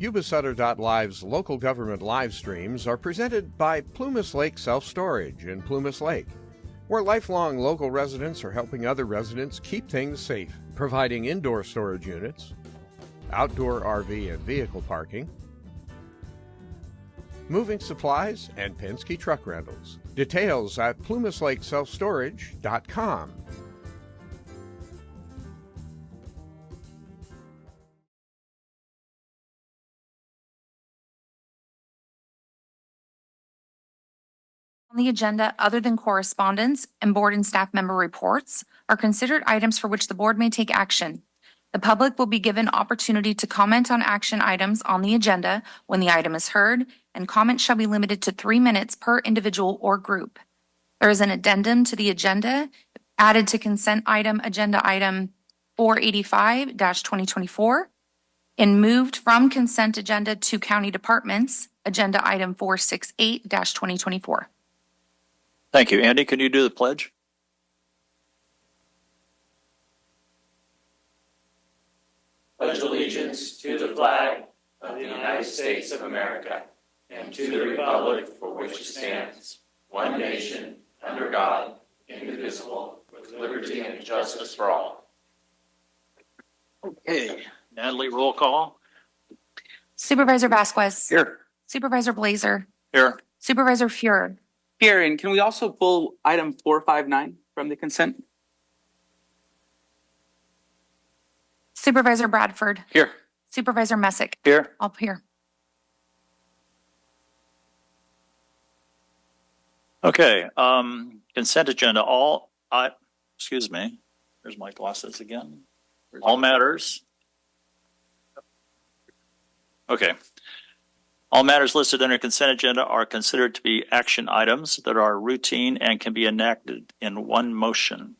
Yuba-Sutter.live's local government live streams are presented by Plumas Lake Self-Storage in Plumas Lake, where lifelong local residents are helping other residents keep things safe, providing indoor storage units, outdoor RV and vehicle parking, moving supplies, and Penske truck rentals. Details at plumaslakeselfstorage.com. On the agenda, other than correspondence and board and staff member reports, are considered items for which the board may take action. The public will be given opportunity to comment on action items on the agenda when the item is heard, and comments shall be limited to 3 minutes per individual or group. There is an addendum to the agenda added to consent item, agenda item 485-2024, and moved from consent agenda to county departments, agenda item 468-2024. Thank you. Andy, can you do the pledge? Pledge allegiance to the flag of the United States of America and to the republic for which it stands, one nation, under God, indivisible, with liberty and justice for all. Okay. Natalie, roll call. Supervisor Vasquez. Here. Supervisor Blaser. Here. Supervisor Fuhrer. Here, and can we also pull item 459 from the consent? Supervisor Bradford. Here. Supervisor Messick. Here. All here. Okay. Consent agenda. Excuse me. There's my glasses again. All matters. Okay. All matters listed under consent agenda are considered to be action items that are routine and can be enacted in one motion.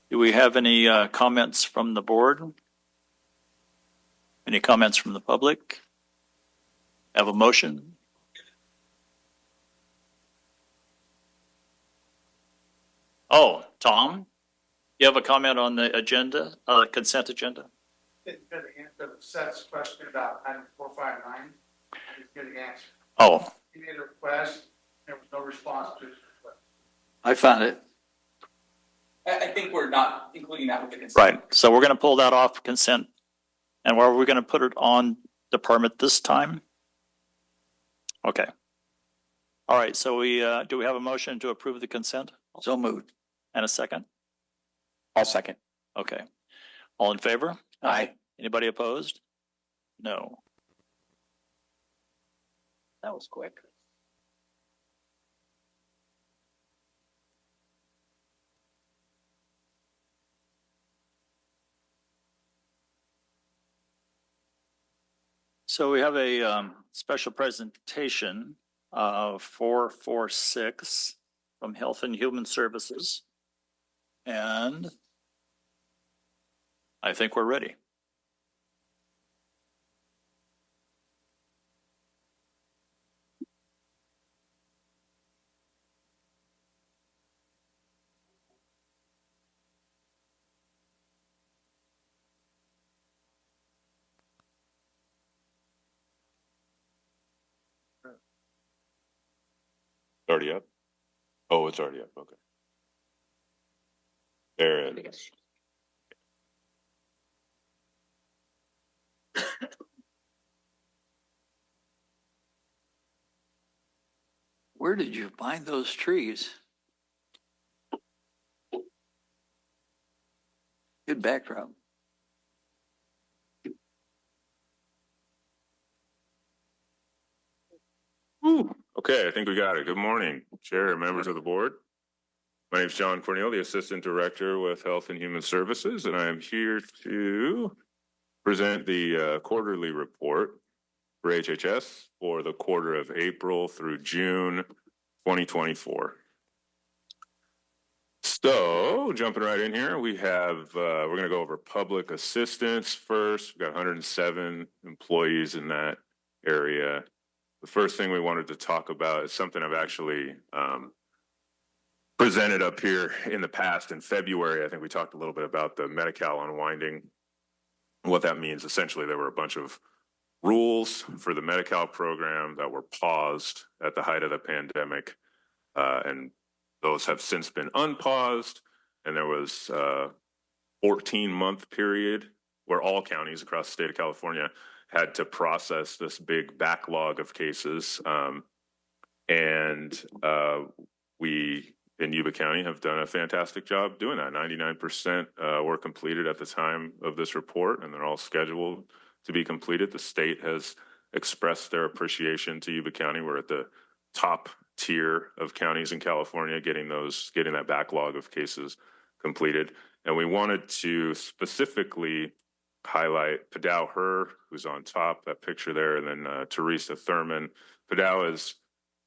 Do we have any comments from the board? Any comments from the public? Have a motion? Oh, Tom, you have a comment on the agenda, consent agenda? Didn't get an answer to Seth's question about item 459. I didn't get an answer. Oh. He made a request. There was no response to his request. I found it. I think we're not including that with the consent. Right. So we're going to pull that off consent. And where are we going to put it on department this time? Okay. All right. So do we have a motion to approve the consent? So moved. And a second? I'll second. Okay. All in favor? Aye. Anybody opposed? No. That was quick. So we have a special presentation of 446 from Health and Human Services. And I think we're ready. Already up? Oh, it's already up. Okay. There it is. Where did you find those trees? Good backdrop. Okay, I think we got it. Good morning, Chair and members of the board. My name is John Cornell, the Assistant Director with Health and Human Services, and I am here to present the quarterly report for HHS for the quarter of April through June 2024. So, jumping right in here, we have, we're going to go over public assistance first. We've got 107 employees in that area. The first thing we wanted to talk about is something I've actually presented up here in the past. In February, I think we talked a little bit about the Medi-Cal unwinding. What that means, essentially, there were a bunch of rules for the Medi-Cal program that were paused at the height of the pandemic. And those have since been unpaused. And there was a 14-month period where all counties across the state of California had to process this big backlog of cases. We in Yuba County have done a fantastic job doing that. 99% were completed at the time of this report, and they're all scheduled to be completed. The state has expressed their appreciation to Yuba County. We're at the top tier of counties in California getting that backlog of cases completed. And we wanted to specifically highlight Fuhrer, who's on top, that picture there, and then Teresa Thurman. Fuhrer is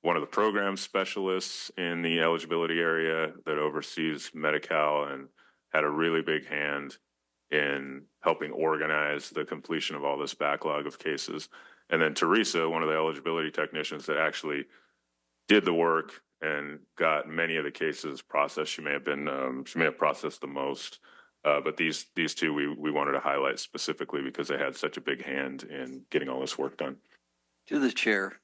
one of the program specialists in the eligibility area that oversees Medi-Cal and had a really big hand in helping organize the completion of all this backlog of cases. And then Teresa, one of the eligibility technicians that actually did the work and got many of the cases processed. She may have processed the most. But these two we wanted to highlight specifically because they had such a big hand in getting all this work done. To the chair,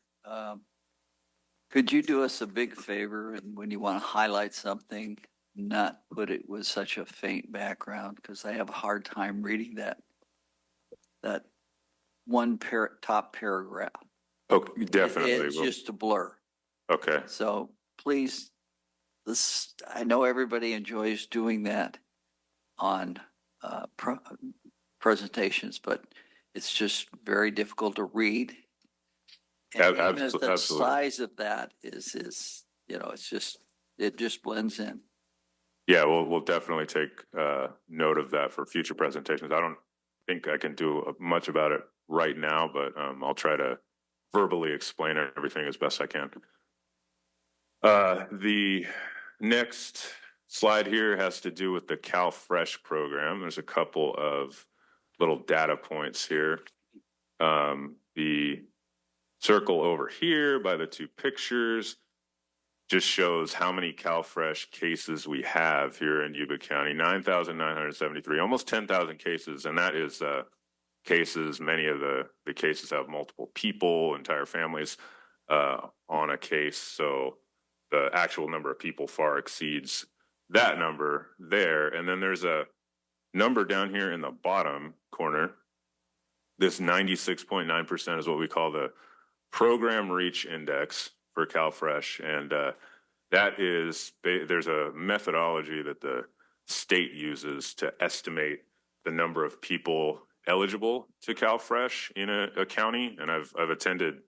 could you do us a big favor, and when you want to highlight something, not put it with such a faint background, because I have a hard time reading that one top paragraph. Oh, definitely. It's just a blur. Okay. So please, I know everybody enjoys doing that on presentations, but it's just very difficult to read. And even as the size of that is, it just blends in. Yeah, we'll definitely take note of that for future presentations. I don't think I can do much about it right now, but I'll try to verbally explain everything as best I can. The next slide here has to do with the CalFresh program. There's a couple of little data points here. The circle over here by the two pictures just shows how many CalFresh cases we have here in Yuba County. 9,973, almost 10,000 cases, and that is cases. Many of the cases have multiple people, entire families on a case, so the actual number of people far exceeds that number there. And then there's a number down here in the bottom corner. This 96.9% is what we call the program reach index for CalFresh. And that is, there's a methodology that the state uses to estimate the number of people eligible to CalFresh in a county. And I've attended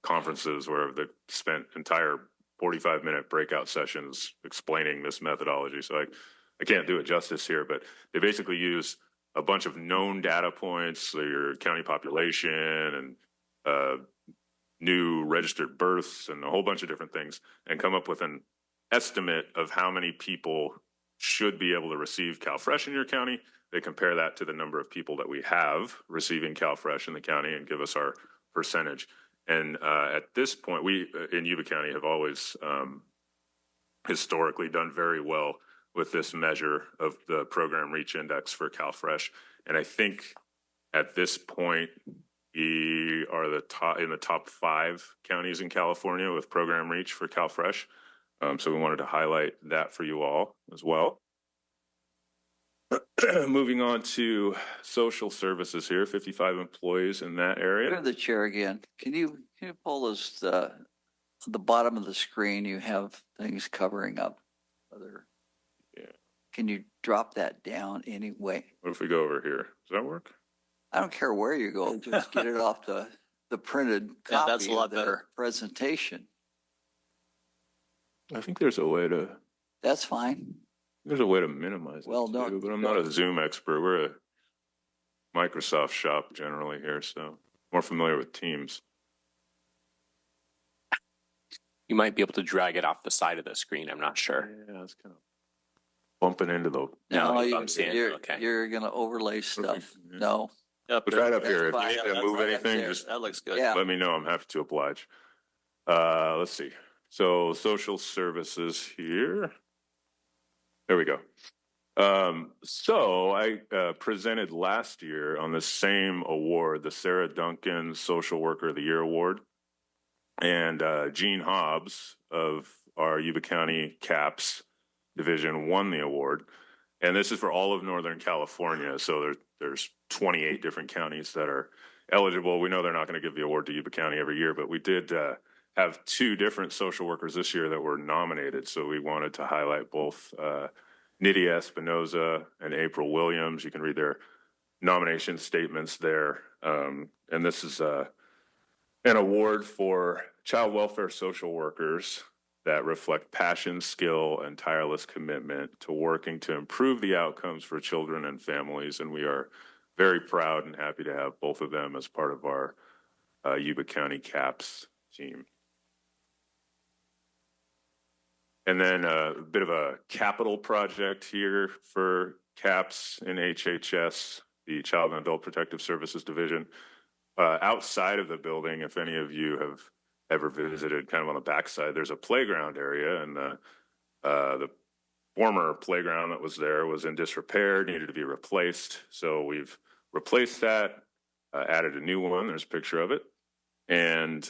conferences where they've spent entire 45-minute breakout sessions explaining this methodology. So I can't do it justice here, but they basically use a bunch of known data points, so your county population and new registered births and a whole bunch of different things, and come up with an estimate of how many people should be able to receive CalFresh in your county. They compare that to the number of people that we have receiving CalFresh in the county and give us our percentage. And at this point, we in Yuba County have always historically done very well with this measure of the program reach index for CalFresh. And I think at this point, we are in the top 5 counties in California with program reach for CalFresh. So we wanted to highlight that for you all as well. Moving on to social services here, 55 employees in that area. Go to the chair again. Can you pull us the bottom of the screen? You have things covering up other. Yeah. Can you drop that down anyway? What if we go over here? Does that work? I don't care where you go. Just get it off the printed copy that's a lot of the better. presentation. I think there's a way to. That's fine. There's a way to minimize Well, it no, too, but I'm not a Zoom expert. We're a Microsoft shop generally here, so more familiar with Teams. You might be able to drag it off the side of the screen. I'm not sure. Yeah, it's kind of bumping into the. No, I'm seeing it. Okay. You're going to overlay stuff. Mhm. No. Yep, It's right up here. If fine. you need to move right up anything, there. just that looks good. Yeah. let me know. I'm happy to oblige. Let's see. So social services here. There we go. So I presented last year on the same award, the Sarah Duncan Social Worker of the Year Award. And Gene Hobbs of our Yuba County CAPS division won the award. And this is for all of Northern California. So there's 28 different counties that are eligible. We know they're not going to give the award to Yuba County every year, but we did have 2 different social workers this year that were nominated. So we wanted to highlight both Nydia Espinoza and April Williams. You can read their nomination statements there. And this is an award for child welfare social workers that reflect passion, skill, and tireless commitment to working to improve the outcomes for children and families. And we are very proud and happy to have both of them as part of our Yuba County CAPS team. And then a bit of a capital project here for CAPS and HHS, the Child and Adult Protective Services Division. Outside of the building, if any of you have ever visited, kind of on the backside, there's a playground area, and the former playground that was there was in disrepair, needed to be replaced. So we've replaced that, added a new one. There's a picture of it. And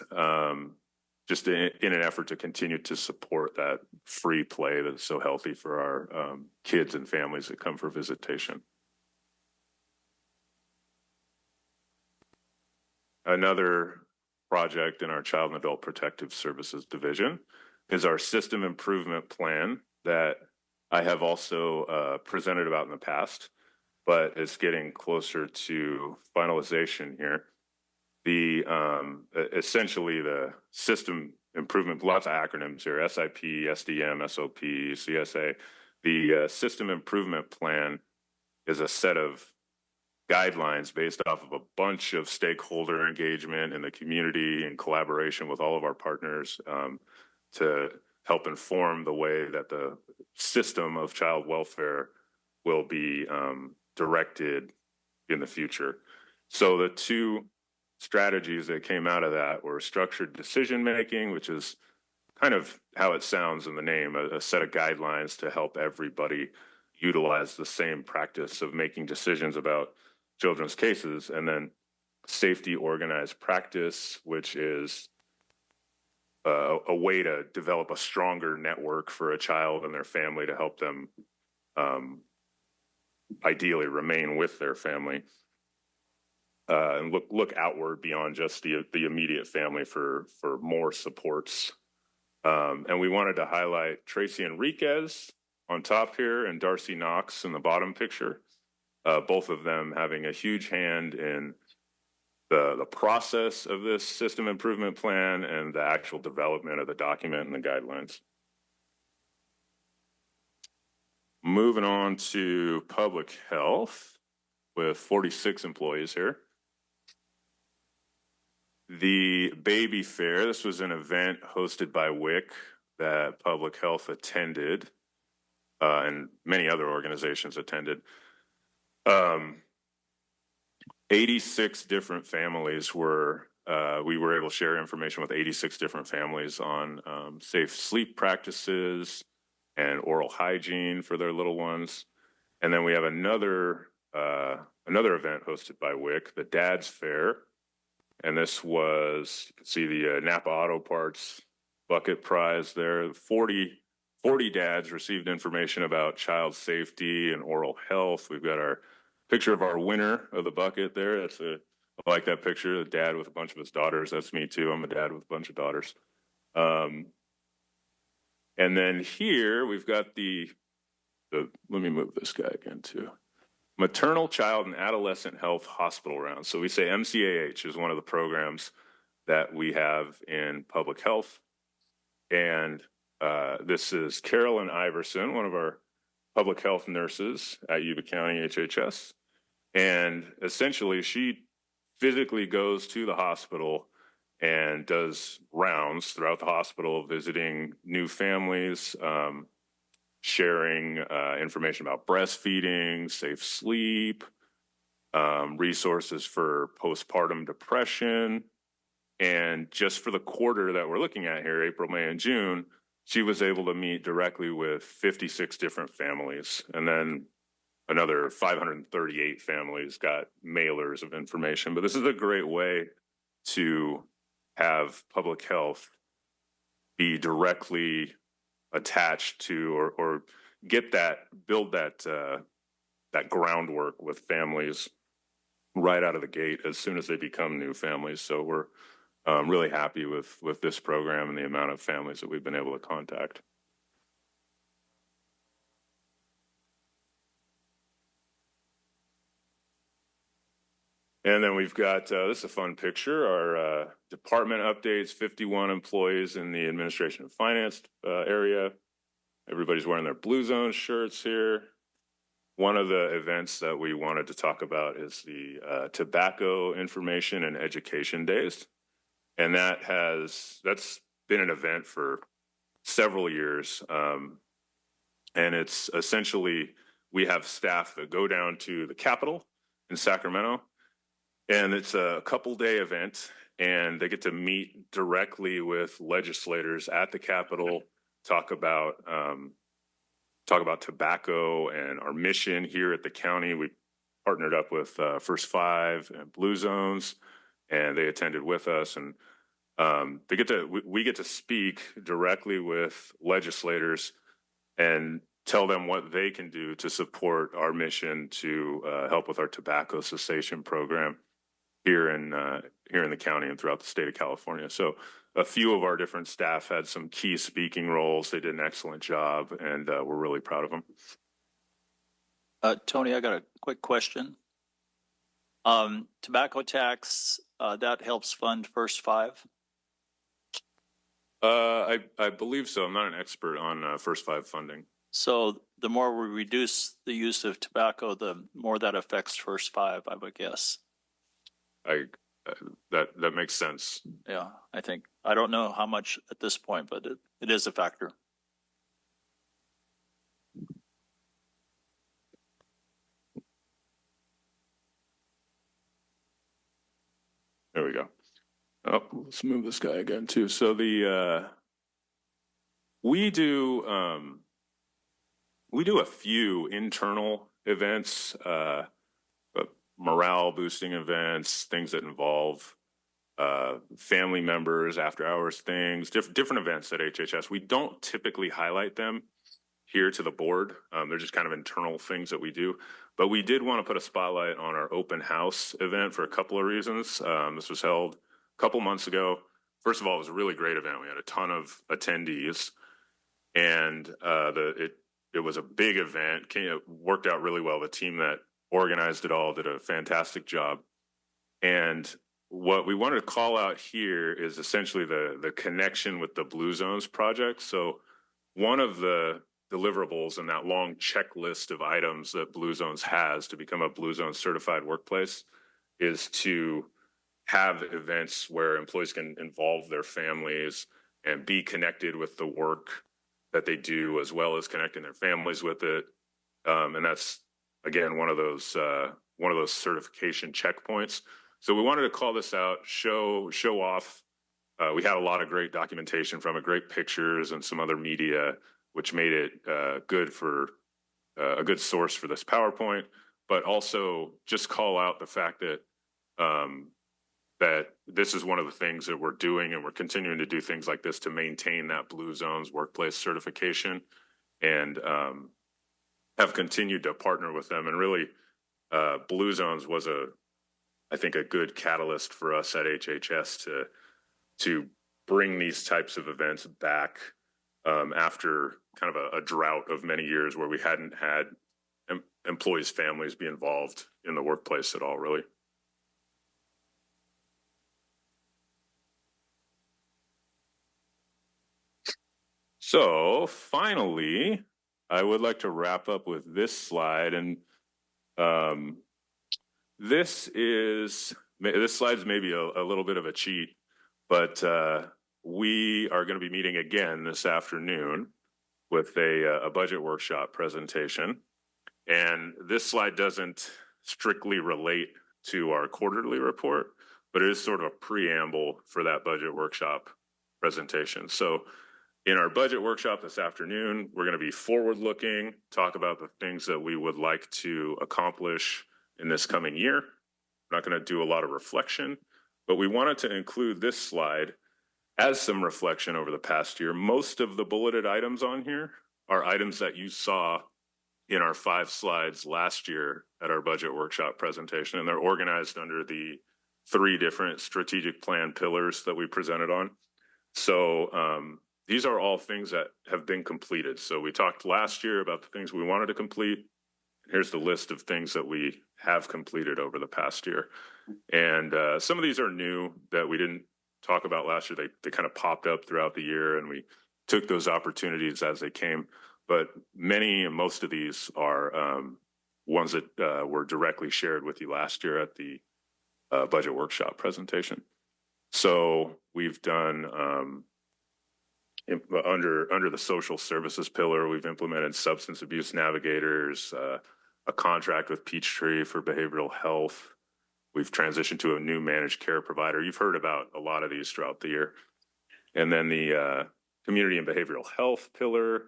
just in an effort to continue to support that free play that's so healthy for our kids and families that come for visitation. Another project in our Child and Adult Protective Services Division is our system improvement plan that I have also presented about in the past, but it's getting closer to finalization here. The essentially the system improvement, lots of acronyms here, SIP, SDM, SOP, CSA. The system improvement plan is a set of guidelines based off of a bunch of stakeholder engagement in the community and collaboration with all of our partners to help inform the way that the system of child welfare will be directed in the future. So the 2 strategies that came out of that were structured decision making, which is kind of how it sounds in the name, a set of guidelines to help everybody utilize the same practice of making decisions about children's cases, and then safety organized practice, which is a way to develop a stronger network for a child and their family to help them ideally remain with their family and look outward beyond just the immediate family for more supports. And we wanted to highlight Tracy Enriquez on top here and Darcy Knox in the bottom picture. Both of them having a huge hand in the process of this system improvement plan and the actual development of the document and the guidelines. Moving on to public health with 46 employees here. The baby fair, this was an event hosted by WIC that public health attended and many other organizations attended. 86 different families were, we were able to share information with 86 different families on safe sleep practices and oral hygiene for their little ones. And then we have another event hosted by WIC, the Dad's Fair. And this was, you can see the Napa Auto Parts bucket prize there. 40 dads received information about child safety and oral health. We've got our picture of our winner of the bucket there. I like that picture, the dad with a bunch of his daughters. That's me too. I'm a dad with a bunch of daughters. And then here we've got let me move this guy again too. Maternal, Child, and Adolescent Health Hospital Rounds. So we say MCAH is one of the programs that we have in public health. And this is Carolyn Iverson, one of our public health nurses at Yuba County HHS. And essentially, she physically goes to the hospital and does rounds throughout the hospital, visiting new families, sharing information about breastfeeding, safe sleep, resources for postpartum depression. And just for the quarter that we're looking at here, April, May, and June, she was able to meet directly with 56 different families. And then another 538 families got mailers of information. But this is a great way to have public health be directly attached to or build that groundwork with families right out of the gate as soon as they become new families. So we're really happy with this program and the amount of families that we've been able to contact. And then we've got, this is a fun picture, our department updates, 51 employees in the administration and finance area. Everybody's wearing their Blue Zone shirts here. One of the events that we wanted to talk about is the tobacco information and education days. And that's been an event for several years. And it's essentially, we have staff that go down to the Capitol in Sacramento, and it's a couple-day event, and they get to meet directly with legislators at the Capitol, talk about tobacco and our mission here at the county. We partnered up with First Five and Blue Zones, and they attended with us. And we get to speak directly with legislators and tell them what they can do to support our mission to help with our tobacco cessation program here in the county and throughout the state of California. So a few of our different staff had some key speaking roles. They did an excellent job, and we're really proud of them. Tony, I got a quick question. Tobacco tax, that helps fund First Five? I believe so. I'm not an expert on First Five funding. So the more we reduce the use of tobacco, the more that affects First Five, I would guess. That makes sense. Yeah, I don't know how much at this point, but it is a factor. There we go. Oh, let's move this guy again too. So we do a few internal events, morale boosting events, things that involve family members, after hours things, different events at HHS. We don't typically highlight them here to the board. They're just kind of internal things that we do. But we did want to put a spotlight on our open house event for a couple of reasons. This was held a couple months ago. First of all, it was a really great event. We had a ton of attendees, and it was a big event. It worked out really well. The team that organized it all did a fantastic job. And what we wanted to call out here is essentially the connection with the Blue Zones project. So one of the deliverables in that long checklist of items that Blue Zones has to become a Blue Zone certified workplace is to have events where employees can involve their families and be connected with the work that they do, as well as connecting their families with it. And that's, again, one of those certification checkpoints. So we wanted to call this out, show off. We had a lot of great documentation from it, great pictures and some other media, which made it good for a good source for this PowerPoint. But also just call out the fact that that this is one of the things that we're doing, and we're continuing to do things like this to maintain that Blue Zones workplace certification, and have continued to partner with them. And really, Blue Zones was I think a good catalyst for us at HHS to bring these types of events back after kind of a drought of many years where we hadn't had employees' families be involved in the workplace at all, really. So finally, I would like to wrap up with this slide, and this slide's maybe a little bit of a cheat, but we are going to be meeting again this afternoon with a budget workshop presentation, and this slide doesn't strictly relate to our quarterly report, but it is sort of a preamble for that budget workshop presentation. So In our budget workshop this afternoon, we're going to be forward-looking, talk about the things that we would like to accomplish in this coming year. We're not going to do a lot of reflection, but we wanted to include this slide as some reflection over the past year. Most of the bulleted items on here are items that you saw in our 5 slides last year at our budget workshop presentation, and they're organized under the 3 different strategic plan pillars that we presented on. So these are all things that have been completed. So we talked last year about the things we wanted to complete. Here's the list of things that we have completed over the past year. And some of these are new that we didn't talk about last year. They kind of popped up throughout the year, and we took those opportunities as they came. But most of these are ones that were directly shared with you last year at the budget workshop presentation. So we've done under the social services pillar, we've implemented substance abuse navigators, a contract with Peachtree for behavioral health. We've transitioned to a new managed care provider. You've heard about a lot of these throughout the year. And then the community and behavioral health pillar,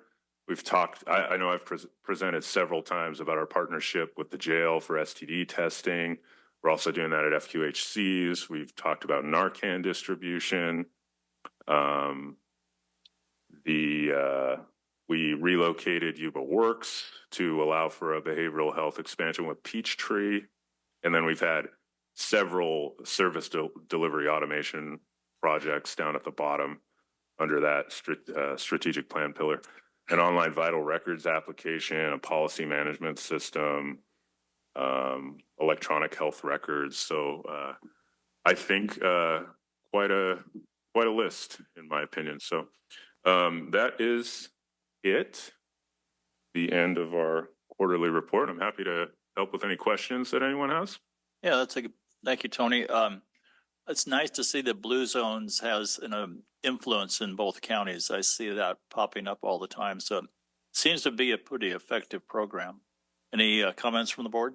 we've talked, I know I've presented several times about our partnership with the jail for STD testing. We're also doing that at FQHCs. We've talked about Narcan distribution. We relocated Yuba Works to allow for a behavioral health expansion with Peachtree. And then we've had several service delivery automation projects down at the bottom under that strategic plan pillar. An online vital records application, a policy management system, electronic health records. So I think quite a list, in my opinion. So that is it. The end of our quarterly report. I'm happy to help with any questions that anyone has. Yeah, thank you, Tony. It's nice to see that Blue Zones has an influence in both counties. I see that popping up all the time. So it seems to be a pretty effective program. Any comments from the board?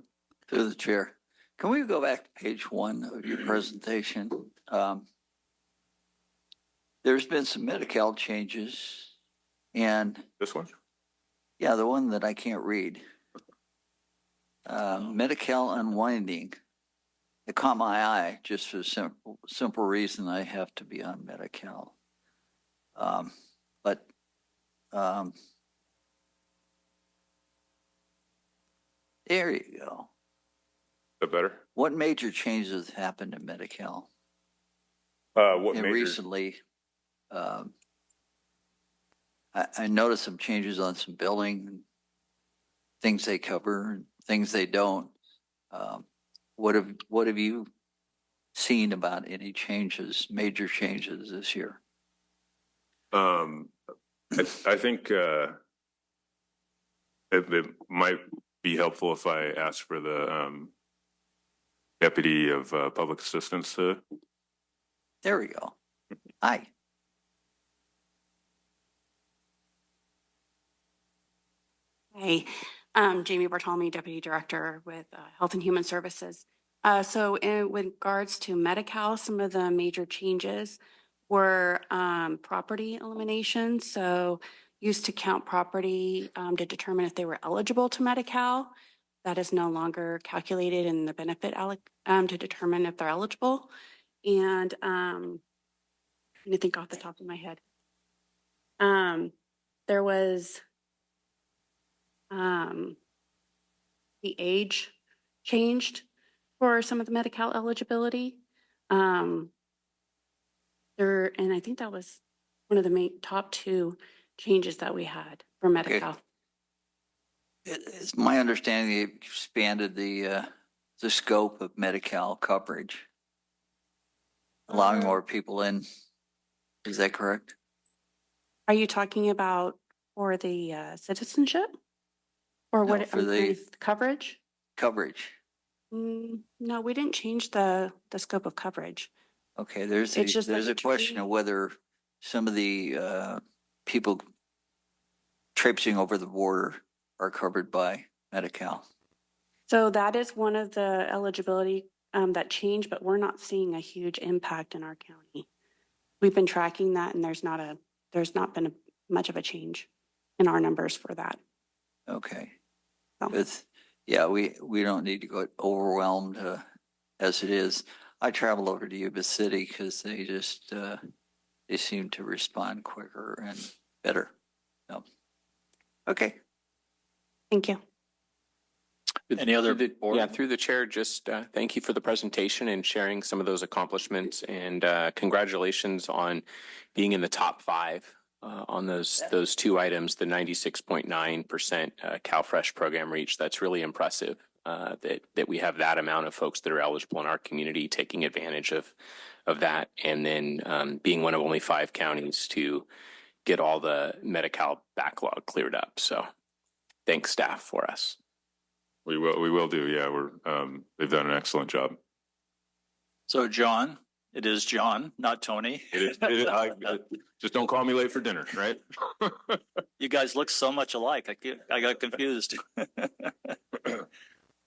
Through the chair. Can we go back to page 1 of your presentation? There's been some Medi-Cal changes, and This one? yeah, the one that I can't read. Medi-Cal unwinding. It caught my eye just for the simple reason I have to be on Medi-Cal. But there you go. Is that better? What major changes happened in Medi-Cal? What And major? recently, I noticed some changes on some billing, things they cover, and things they don't. What have you seen about any changes, major changes this year? I think it might be helpful if I ask for the deputy of public assistance to. There we go. Hi. Hey, Jamie Bartolome, Deputy Director with Health and Human Services. So with regards to Medi-Cal, some of the major changes were property elimination. So used to count property to determine if they were eligible to Medi-Cal. That is no longer calculated in the benefit to determine if they're eligible. And I'm going to think off the top of my head. There was the age changed for some of the Medi-Cal eligibility. And I think that was one of the main top 2 changes that we had for Medi-Cal. Okay. It's my understanding they expanded the scope of Medi-Cal coverage, allowing more people in. Is that correct? Are you talking about for the citizenship? Or No, what for the coverage? Coverage. No, we didn't change the scope of coverage. Okay, there's a question of whether some of the people traipsing over the border are covered by Medi-Cal. So that is one of the eligibility that changed, but we're not seeing a huge impact in our county. We've been tracking that, and there's not been much of a change in our numbers for that. Okay. So, It's, yeah, we don't need to go overwhelmed as it is. I travel over to Yuba City because they just, they seem to respond quicker and better. So, okay. thank you. Any other board? Yeah, through the chair, just thank you for the presentation and sharing some of those accomplishments, and congratulations on being in the top 5 on those 2 items, the 96.9% CalFresh program reach. That's really impressive that we have that amount of folks that are eligible in our community taking advantage of that, and then being one of only 5 counties to get all the Medi-Cal backlog cleared up. So thanks, staff, for us. We will do. Yeah, they've done an excellent job. So John, it is John, not Tony. Just don't call me late for dinner, right? You guys look so much alike. I got confused.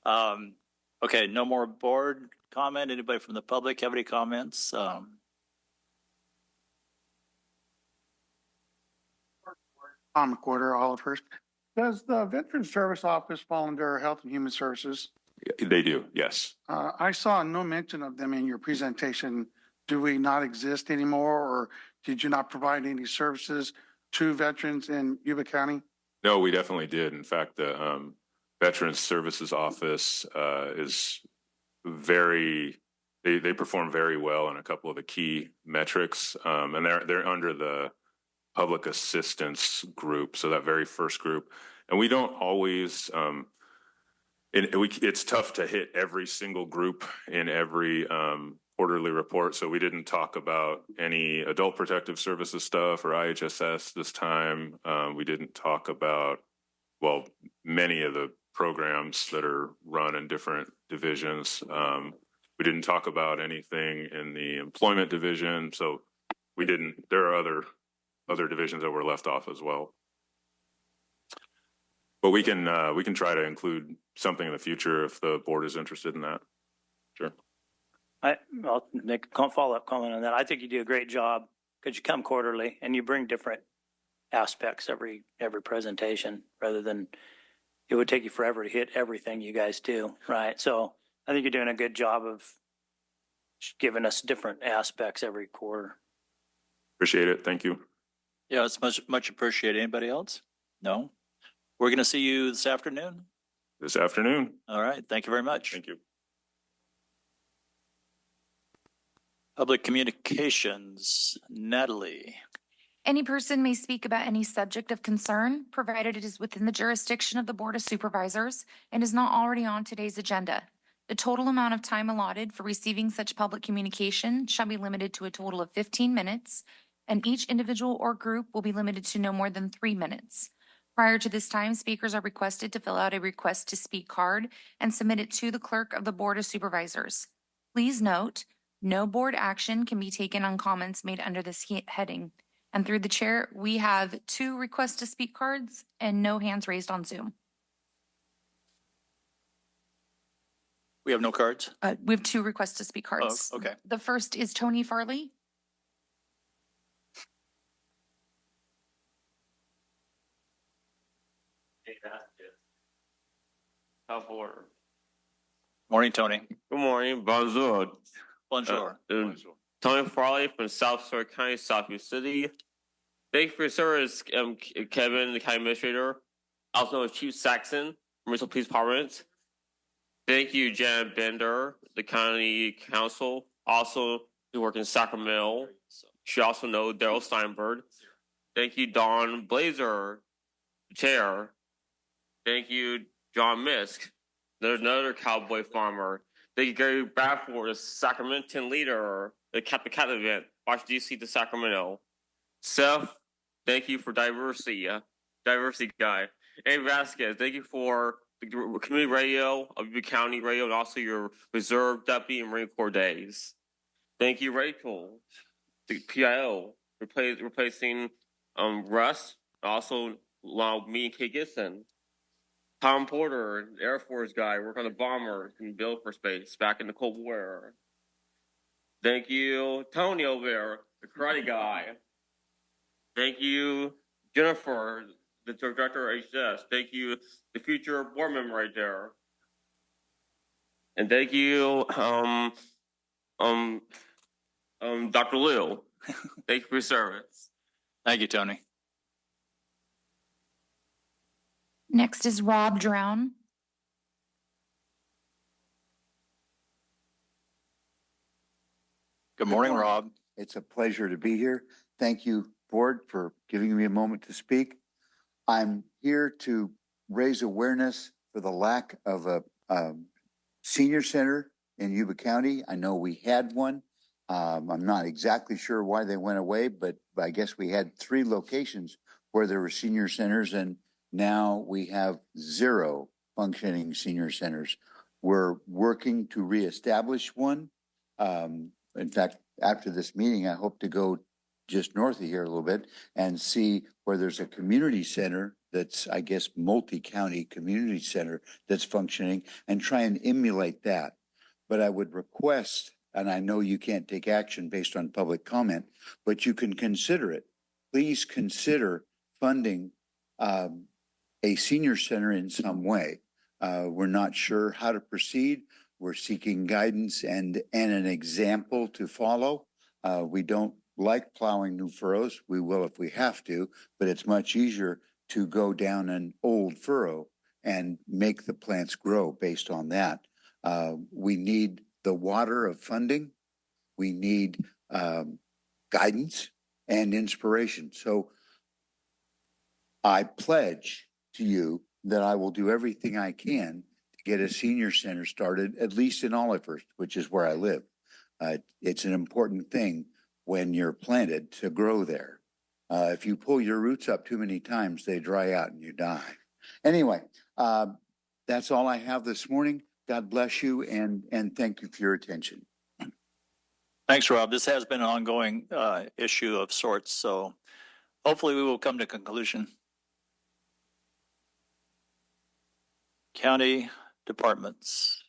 Okay, no more board comment. Anybody from the public have any comments? Tom McWhorter, Olivehurst. Does the Veteran Service Office fall under Health and Human Services? They do, yes. I saw no mention of them in your presentation. Do we not exist anymore, or did you not provide any services to veterans in Yuba County? No, we definitely did. In fact, the Veterans Services Office is they perform very well in a couple of the key metrics, and they're under the public assistance group, so that very first group. And we don't always, it's tough to hit every single group in every quarterly report, so we didn't talk about any adult protective services stuff or IHSS this time. We didn't talk about, well, many of the programs that are run in different divisions. We didn't talk about anything in the employment division, so there are other divisions that were left off as well. But we can try to include something in the future if the board is interested in that. Sure. I'll make a follow-up comment on that. I think you do a great job because you come quarterly and you bring different aspects every presentation, rather than it would take you forever to hit everything you guys do, right? So I think you're doing a good job of giving us different aspects every quarter. Appreciate it. Thank you. Yeah, it's much appreciated. Anybody else? No? We're going to see you this afternoon. This afternoon. All right. Thank you very much. Thank you. Public communications, Natalie. Any person may speak about any subject of concern, provided it is within the jurisdiction of the Board of Supervisors and is not already on today's agenda. The total amount of time allotted for receiving such public communication shall be limited to a total of 15 minutes, and each individual or group will be limited to no more than 3 minutes. Prior to this time, speakers are requested to fill out a request to speak card and submit it to the clerk of the Board of Supervisors. Please note, no board action can be taken on comments made under this heading. And through the chair, we have 2 requests to speak cards and no hands raised on Zoom. We have no cards? We have 2 requests to speak cards. Oh, okay. The first is Tony Farley. Morning, Tony. Good morning. Bonjour. Bonjour. Tony Farley from South Shore County, Southeast City. Thank you for your service, Kevin, the county administrator. Also known as Chief Saxon, Marysville Police Department. Thank you, Janet Bender, the county council. Also, who work in Sacramento. She also knows Daryl Steinberg. Thank you, Don Blaser, chair. Thank you, John Misk. There's another cowboy farmer. Thank you, Gary Bradford, the Sacramento leader, the Cat event, Washington, D.C. to Sacramento. Seth, thank you for diversity guy. And Vasquez, thank you for the community radio of Yuba County Radio and also your reserve deputy and Marine Corps days. Thank you, Rachel, the PIO, replacing Russ, also along me and Kate Gibson. Tom Porter, Air Force guy, work on the bomber and build for space back in the Cold War. Thank you, Tony over there, the karate guy. Thank you, Jennifer, the director of HS. Thank you, the future board member right there. And thank you, Dr. Liu. Thank you for your service. Thank you, Tony. Next is Rob Drown. Good morning, Rob. It's a pleasure to be here. Thank you, board, for giving me a moment to speak. I'm here to raise awareness for the lack of a senior center in Yuba County. I know we had one. I'm not exactly sure why they went away, but I guess we had 3 locations where there were senior centers, and now we have 0 functioning senior centers. We're working to reestablish one. In fact, after this meeting, I hope to go just north of here a little bit and see where there's a community center that's, I guess, multi-county community center that's functioning, and try and emulate that. But I would request, and I know you can't take action based on public comment, but you can consider it. Please consider funding a senior center in some way. We're not sure how to proceed. We're seeking guidance and an example to follow. We don't like plowing new furrows. We will if we have to, but it's much easier to go down an old furrow and make the plants grow based on that. We need the water of funding. We need guidance and inspiration. So I pledge to you that I will do everything I can to get a senior center started, at least in Olivehurst, which is where I live. It's an important thing when you're planted to grow there. If you pull your roots up too many times, they dry out and you die. Anyway, that's all I have this morning. God bless you, and thank you for your attention. Thanks, Rob. This has been an ongoing issue of sorts, so hopefully we will come to conclusion. County departments.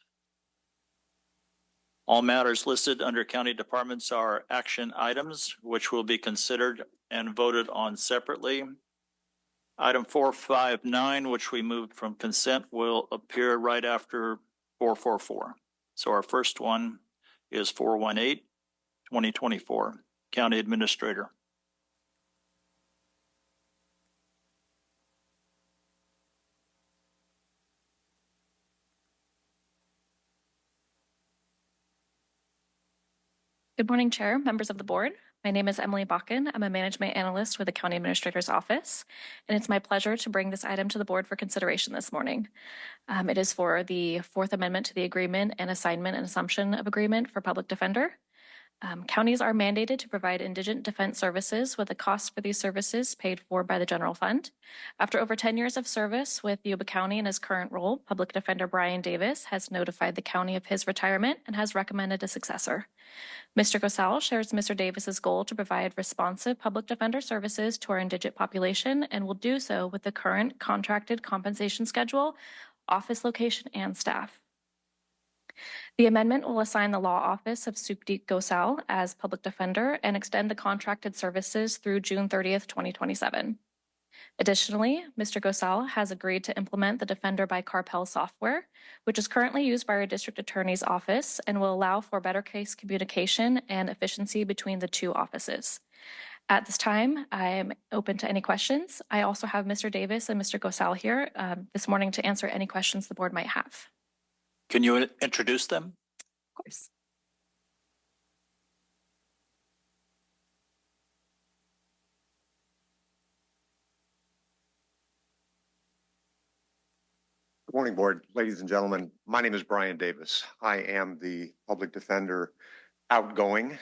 All matters listed under county departments are action items, which will be considered and voted on separately. Item 459, which we moved from consent, will appear right after 444. So our first one is 418, 2024, County Administrator. Good morning, Chair, members of the board. My name is Emily Bakken. I'm a management analyst with the County Administrator's Office, and it's my pleasure to bring this item to the board for consideration this morning. It is for the Fourth Amendment to the Agreement and Assignment and Assumption of Agreement for Public Defender. Counties are mandated to provide indigent defense services with the cost for these services paid for by the general fund. After over 10 years of service with Yuba County in his current role, Public Defender Brian Davis has notified the county of his retirement and has recommended a successor. Mr. Gosal shares Mr. Davis's goal to provide responsive public defender services to our indigent population and will do so with the current contracted compensation schedule, office location, and staff. The amendment will assign the law office of Supdeep Gosal as public defender and extend the contracted services through June 30th, 2027. Additionally, Mr. Gosal has agreed to implement the Defender by Carpel software, which is currently used by our district attorney's office and will allow for better case communication and efficiency between the 2 offices. At this time, I am open to any questions. I also have Mr. Davis and Mr. Gosal here this morning to answer any questions the board might have. Can you introduce them? Of course. Good morning, board. Ladies and gentlemen, my name is Brian Davis. I am the public defender outgoing.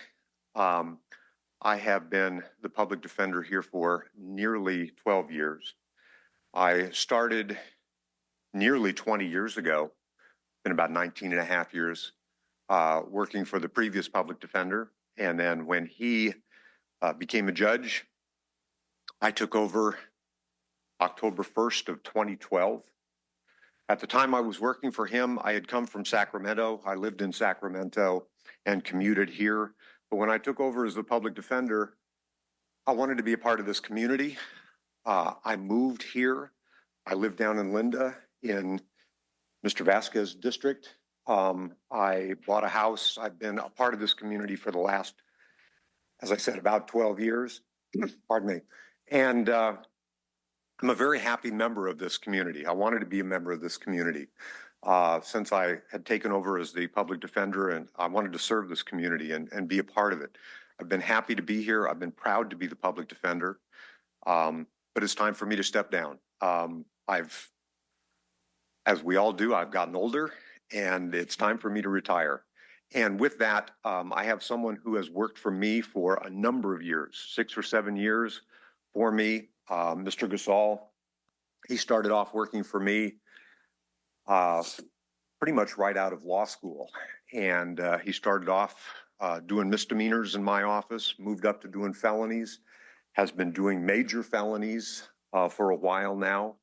I have been the public defender here for nearly 12 years. I started nearly 20 years ago, been about 19 and a half years, working for the previous public defender. And then when he became a judge, I took over October 1st of 2012. At the time I was working for him, I had come from Sacramento. I lived in Sacramento and commuted here. But when I took over as the public defender, I wanted to be a part of this community. I moved here. I live down in Linda in Mr. Vasquez district. I bought a house. I've been a part of this community for the last, as I said, about 12 years. Pardon me. And I'm a very happy member of this community. I wanted to be a member of this community since I had taken over as the public defender, and I wanted to serve this community and be a part of it. I've been happy to be here. I've been proud to be the public defender, but it's time for me to step down. As we all do, I've gotten older, and it's time for me to retire. And with that, I have someone who has worked for me for a number of years, 6 or 7 years for me, Mr. Gasol. He started off working for me pretty much right out of law school. And he started off doing misdemeanors in my office, moved up to doing felonies, has been doing major felonies for a while now.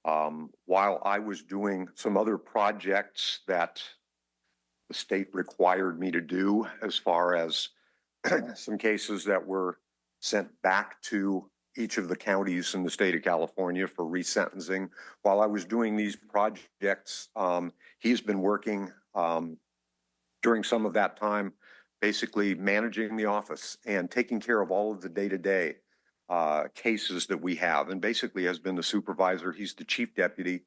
While I was doing some other projects that the state required me to do, as far as some cases that were sent back to each of the counties in the state of California for resentencing. While I was doing these projects, he's been working during some of that time, basically managing the office and taking care of all of the day-to-day cases that we have, and basically has been the supervisor. He's the chief deputy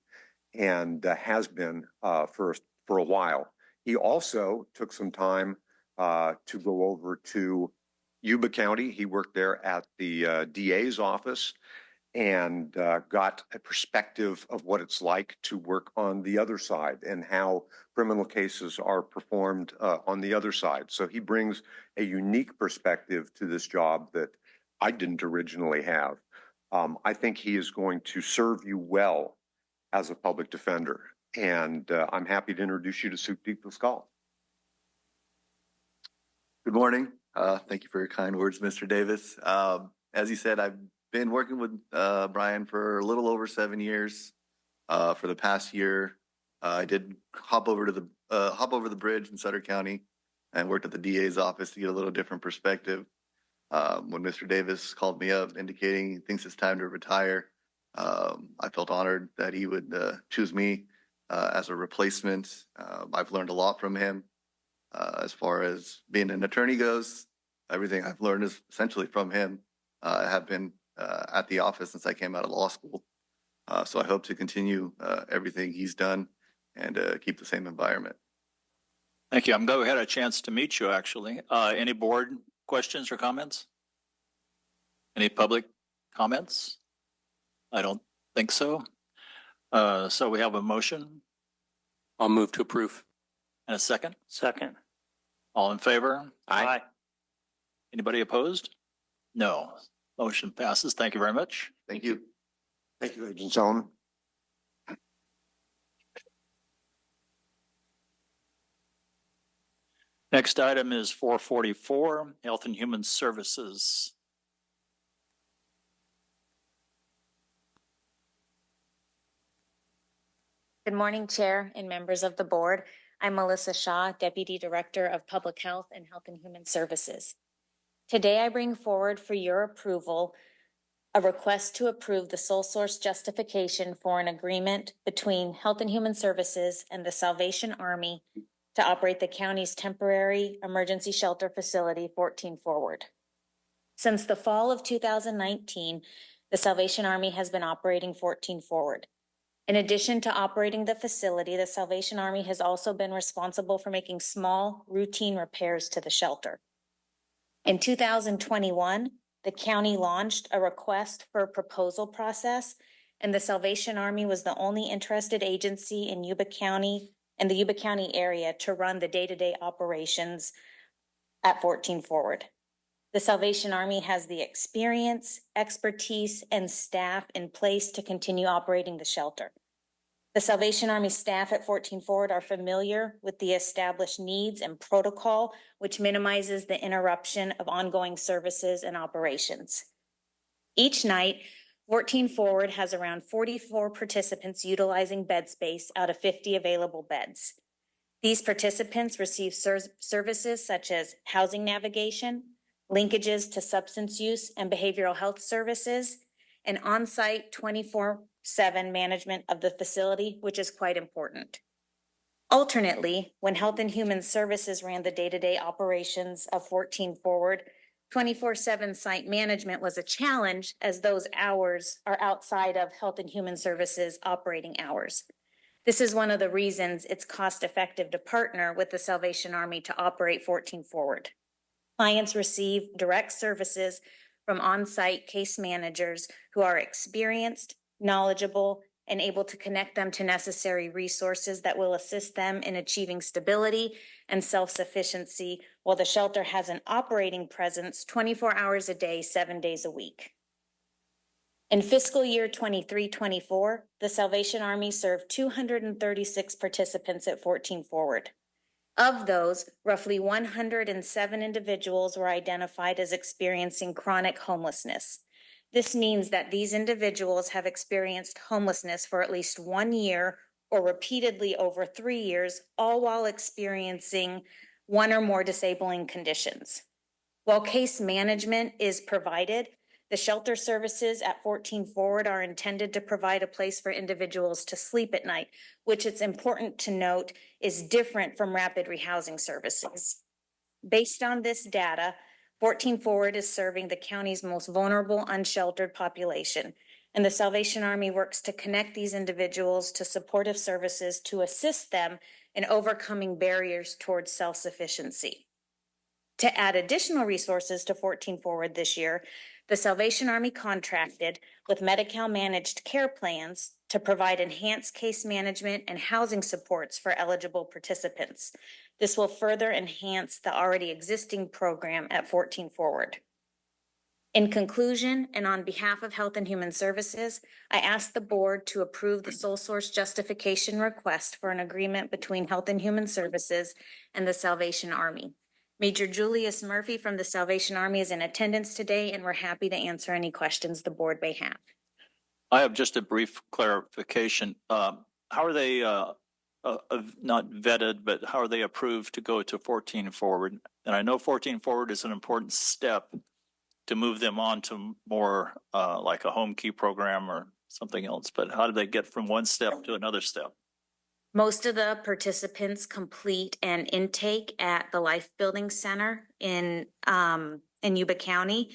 and has been for a while. He also took some time to go over to Yuba County. He worked there at the DA's office and got a perspective of what it's like to work on the other side and how criminal cases are performed on the other side. So he brings a unique perspective to this job that I didn't originally have. I think he is going to serve you well as a public defender. And I'm happy to introduce you to Supervisor Pascal. Good morning. Thank you for your kind words, Mr. Davis. As you said, I've been working with Brian for a little over 7 years. For the past year, I did hop over the bridge in Sutter County and worked at the DA's office to get a little different perspective. When Mr. Davis called me up indicating he thinks it's time to retire, I felt honored that he would choose me as a replacement. I've learned a lot from him as far as being an attorney goes. Everything I've learned is essentially from him. I have been at the office since I came out of law school. So I hope to continue everything he's done and keep the same environment. Thank you. I'm glad we had a chance to meet you, actually. Any board questions or comments? Any public comments? I don't think so. So we have a motion. I'll move to approve. And a second? Second. All in favor? Aye. Anybody opposed? No. Motion passes. Thank you very much. Thank you. Thank you, Agent Zone. Next item is 444, Health and Human Services. Good morning, Chair and members of the board. I'm Melissa Shaw, Deputy Director of Public Health and Health and Human Services. Today, I bring forward for your approval a request to approve the sole source justification for an agreement between Health and Human Services and the Salvation Army to operate the county's temporary emergency shelter facility 14 Forward. Since the fall of 2019, the Salvation Army has been operating 14 Forward. In addition to operating the facility, the Salvation Army has also been responsible for making small, routine repairs to the shelter. In 2021, the county launched a request for a proposal process, and the Salvation Army was the only interested agency in Yuba County and the Yuba County area to run the day-to-day operations at 14 Forward. The Salvation Army has the experience, expertise, and staff in place to continue operating the shelter. The Salvation Army staff at 14 Forward are familiar with the established needs and protocol, which minimizes the interruption of ongoing services and operations. Each night, 14 Forward has around 44 participants utilizing bed space out of 50 available beds. These participants receive services such as housing navigation, linkages to substance use and behavioral health services, and on-site 24/7 management of the facility, which is quite important. Alternately, when Health and Human Services ran the day-to-day operations of 14 Forward, 24/7 site management was a challenge as those hours are outside of Health and Human Services operating hours. This is one of the reasons it's cost-effective to partner with the Salvation Army to operate 14 Forward. Clients receive direct services from on-site case managers who are experienced, knowledgeable, and able to connect them to necessary resources that will assist them in achieving stability and self-sufficiency, while the shelter has an operating presence 24 hours a day, 7 days a week. In fiscal year 23-24, the Salvation Army served 236 participants at 14 Forward. Of those, roughly 107 individuals were identified as experiencing chronic homelessness. This means that these individuals have experienced homelessness for at least 1 year or repeatedly over 3 years, all while experiencing one or more disabling conditions. While case management is provided, the shelter services at 14 Forward are intended to provide a place for individuals to sleep at night, which it's important to note is different from rapid rehousing services. Based on this data, 14 Forward is serving the county's most vulnerable, unsheltered population, and the Salvation Army works to connect these individuals to supportive services to assist them in overcoming barriers towards self-sufficiency. To add additional resources to 14 Forward this year, the Salvation Army contracted with Medi-Cal Managed Care Plans to provide enhanced case management and housing supports for eligible participants. This will further enhance the already existing program at 14 Forward. In conclusion, and on behalf of Health and Human Services, I ask the board to approve the sole source justification request for an agreement between Health and Human Services and the Salvation Army. Major Julius Murphy from the Salvation Army is in attendance today, and we're happy to answer any questions the board may have. I have just a brief clarification. How are they not vetted, but how are they approved to go to 14 Forward? And I know 14 Forward is an important step to move them on to more like a home key program or something else, but how do they get from one step to another step? Most of the participants complete an intake at the Life Building Center in Yuba County,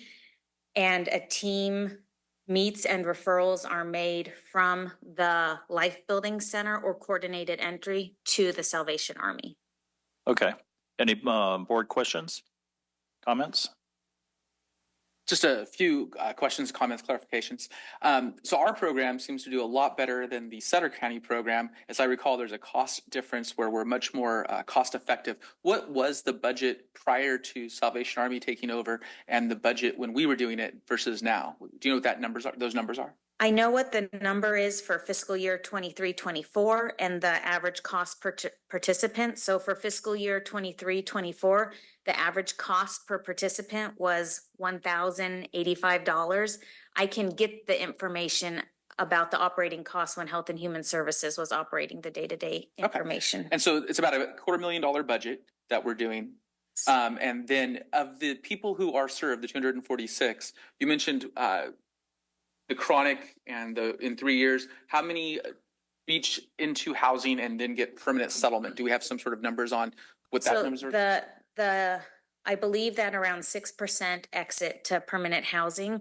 and a team meets and referrals are made from the Life Building Center or coordinated entry to the Salvation Army. Okay. Any board questions, comments? Just a few questions, comments, clarifications. So our program seems to do a lot better than the Sutter County program. As I recall, there's a cost difference where we're much more cost effective. What was the budget prior to Salvation Army taking over and the budget when we were doing it versus now? Do you know what those numbers are? I know what the number is for fiscal year 23-24 and the average cost per participant. So for fiscal year 23-24, the average cost per participant was $1,085. I can get the information about the operating costs when Health and Human Services was operating the day-to-day information. Okay. And so it's about a $250,000 budget that we're doing. And then of the people who are served, the 246, you mentioned the chronic and in 3 years, how many reach into housing and then get permanent settlement? Do we have some sort of numbers on what that numbers are? I believe that around 6% exit to permanent housing,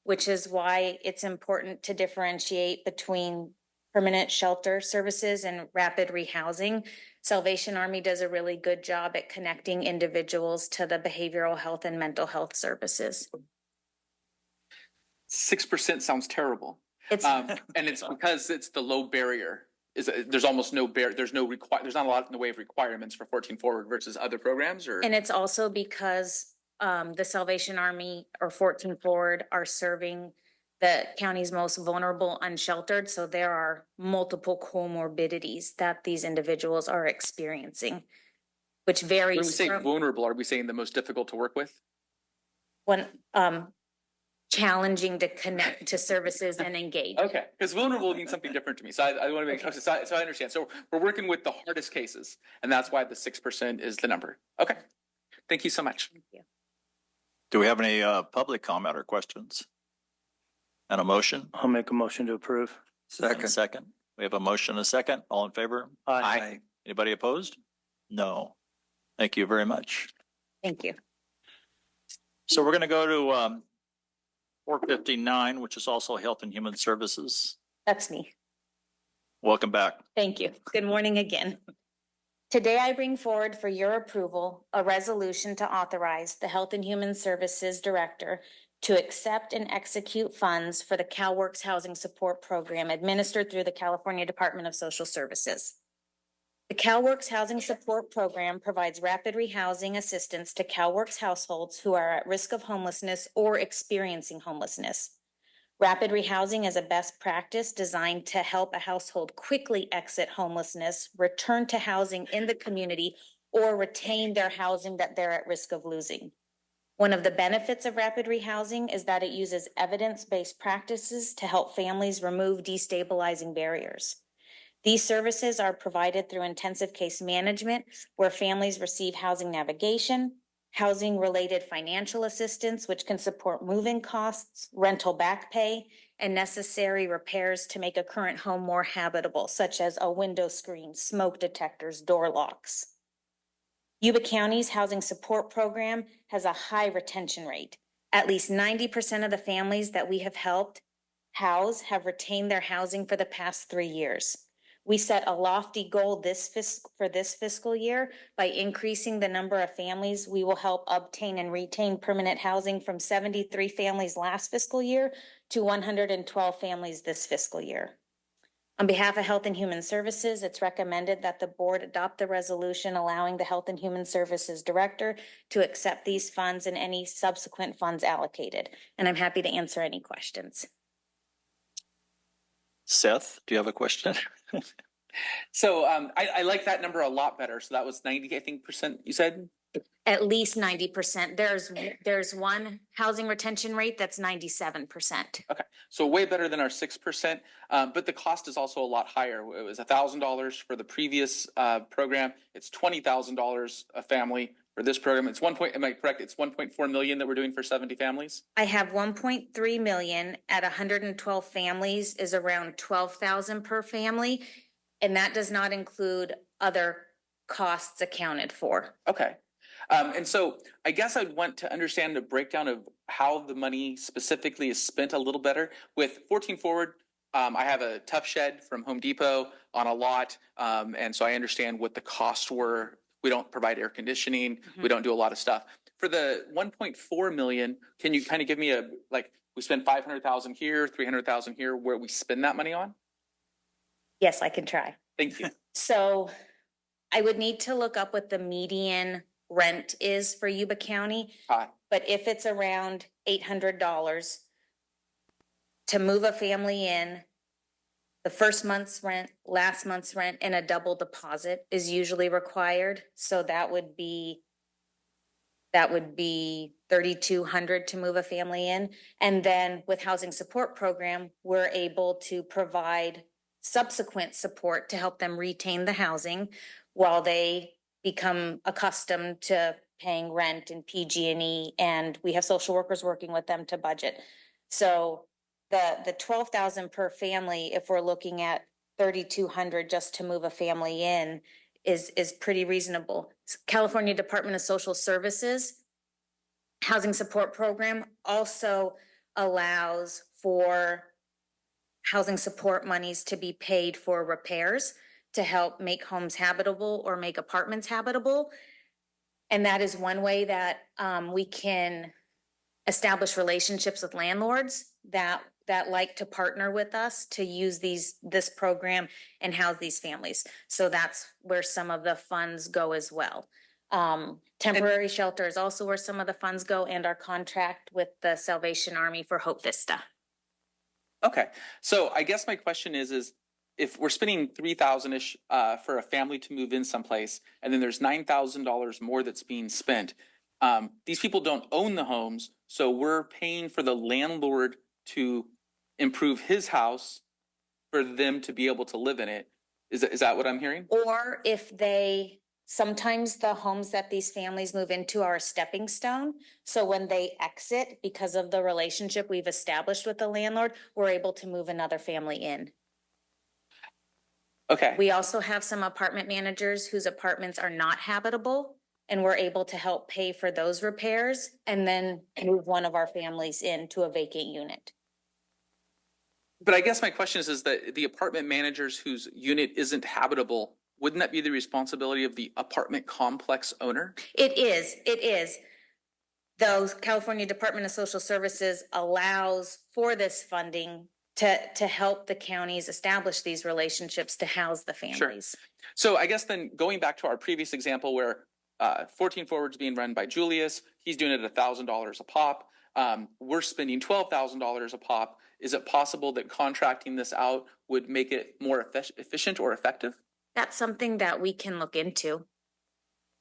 which is why it's important to differentiate between permanent shelter services and rapid rehousing. Salvation Army does a really good job at connecting individuals to the behavioral health and mental health services. 6% sounds terrible. And it's because it's the low barrier. There's almost no there's not a lot in the way of requirements for 14 Forward versus other programs, or? And it's also because the Salvation Army or 14 Forward are serving the county's most vulnerable, unsheltered. So there are multiple comorbidities that these individuals are experiencing, which varies. When we say vulnerable, are we saying the most difficult to work with? When challenging to connect to services and engage. Okay, because vulnerable means something different to me. So I want to make sure, so I understand. So we're working with the hardest cases, and that's why the 6% is the number. Okay, thank you so much. Thank you. Do we have any public comment or questions? And a motion? I'll make a motion to approve. And a second. We have a motion and a second. All in favor? Aye. Anybody opposed? No. Thank you very much. Thank you. So we're going to go to 459, which is also Health and Human Services. That's me. Welcome back. Thank you. Good morning again. Today, I bring forward for your approval a resolution to authorize the Health and Human Services Director to accept and execute funds for the CalWorks Housing Support Program administered through the California Department of Social Services. The CalWorks Housing Support Program provides rapid rehousing assistance to CalWorks households who are at risk of homelessness or experiencing homelessness. Rapid rehousing is a best practice designed to help a household quickly exit homelessness, return to housing in the community, or retain their housing that they're at risk of losing. One of the benefits of rapid rehousing is that it uses evidence-based practices to help families remove destabilizing barriers. These services are provided through intensive case management, where families receive housing navigation, housing-related financial assistance, which can support move-in costs, rental back pay, and necessary repairs to make a current home more habitable, such as a window screen, smoke detectors, door locks. Yuba County's housing support program has a high retention rate. At least 90% of the families that we have helped house have retained their housing for the past 3 years. We set a lofty goal for this fiscal year by increasing the number of families we will help obtain and retain permanent housing from 73 families last fiscal year to 112 families this fiscal year. On behalf of Health and Human Services, it's recommended that the board adopt the resolution allowing the Health and Human Services Director to accept these funds and any subsequent funds allocated. And I'm happy to answer any questions. Seth, do you have a question? So I like that number a lot better. So that was 90, I think, percent you said? At least 90%. There's one housing retention rate that's 97%. Okay, so way better than our 6%, but the cost is also a lot higher. It was $1,000 for the previous program. It's $20,000 a family for this program. It's am I correct? It's 1.4 million that we're doing for 70 families? I have 1.3 million at 112 families is around 12,000 per family. And that does not include other costs accounted for. Okay. And so I guess I'd want to understand the breakdown of how the money specifically is spent a little better. With 14 Forward, I have a tough shed from Home Depot on a lot. And so I understand what the costs were. We don't provide air conditioning. Mm-hmm. We don't do a lot of stuff. For the 1.4 million, can you kind of give me we spend 500,000 here, 300,000 here, where we spend that money on? Yes, I can try. Thank you. So I would need to look up what the median rent is for Yuba County. But if it's around $800 to move a family in, the first month's rent, last month's rent, and a double deposit is usually required. So that would be $3,200 to move a family in. And then with housing support program, we're able to provide subsequent support to help them retain the housing while they become accustomed to paying rent and PG&E, and we have social workers working with them to budget. So the 12,000 per family, if we're looking at 3,200 just to move a family in, is pretty reasonable. California Department of Social Services housing support program also allows for housing support monies to be paid for repairs to help make homes habitable or make apartments habitable. And that is one way that we can establish relationships with landlords that like to partner with us to use this program and house these families. So that's where some of the funds go as well. Temporary shelter is also where some of the funds go, and our contract with the Salvation Army for Hope Vista. Okay, so I guess my question is if we're spending $3,000-ish for a family to move in someplace, and then there's $9,000 more that's being spent, these people don't own the homes, so we're paying for the landlord to improve his house for them to be able to live in it. Is that what I'm hearing? Or if they sometimes the homes that these families move into are a stepping stone. So when they exit, because of the relationship we've established with the landlord, we're able to move another family in. Okay. We also have some apartment managers whose apartments are not habitable, and we're able to help pay for those repairs and then move one of our families into a vacant unit. But I guess my question is that the apartment managers whose unit isn't habitable, wouldn't that be the responsibility of the apartment complex owner? It is. Though California Department of Social Services allows for this funding to help the counties establish these relationships to house the families. Sure. So I guess then going back to our previous example where 14 Forward's being run by Julius, he's doing it at $1,000 a pop. We're spending $12,000 a pop. Is it possible that contracting this out would make it more efficient or effective? That's something that we can look into.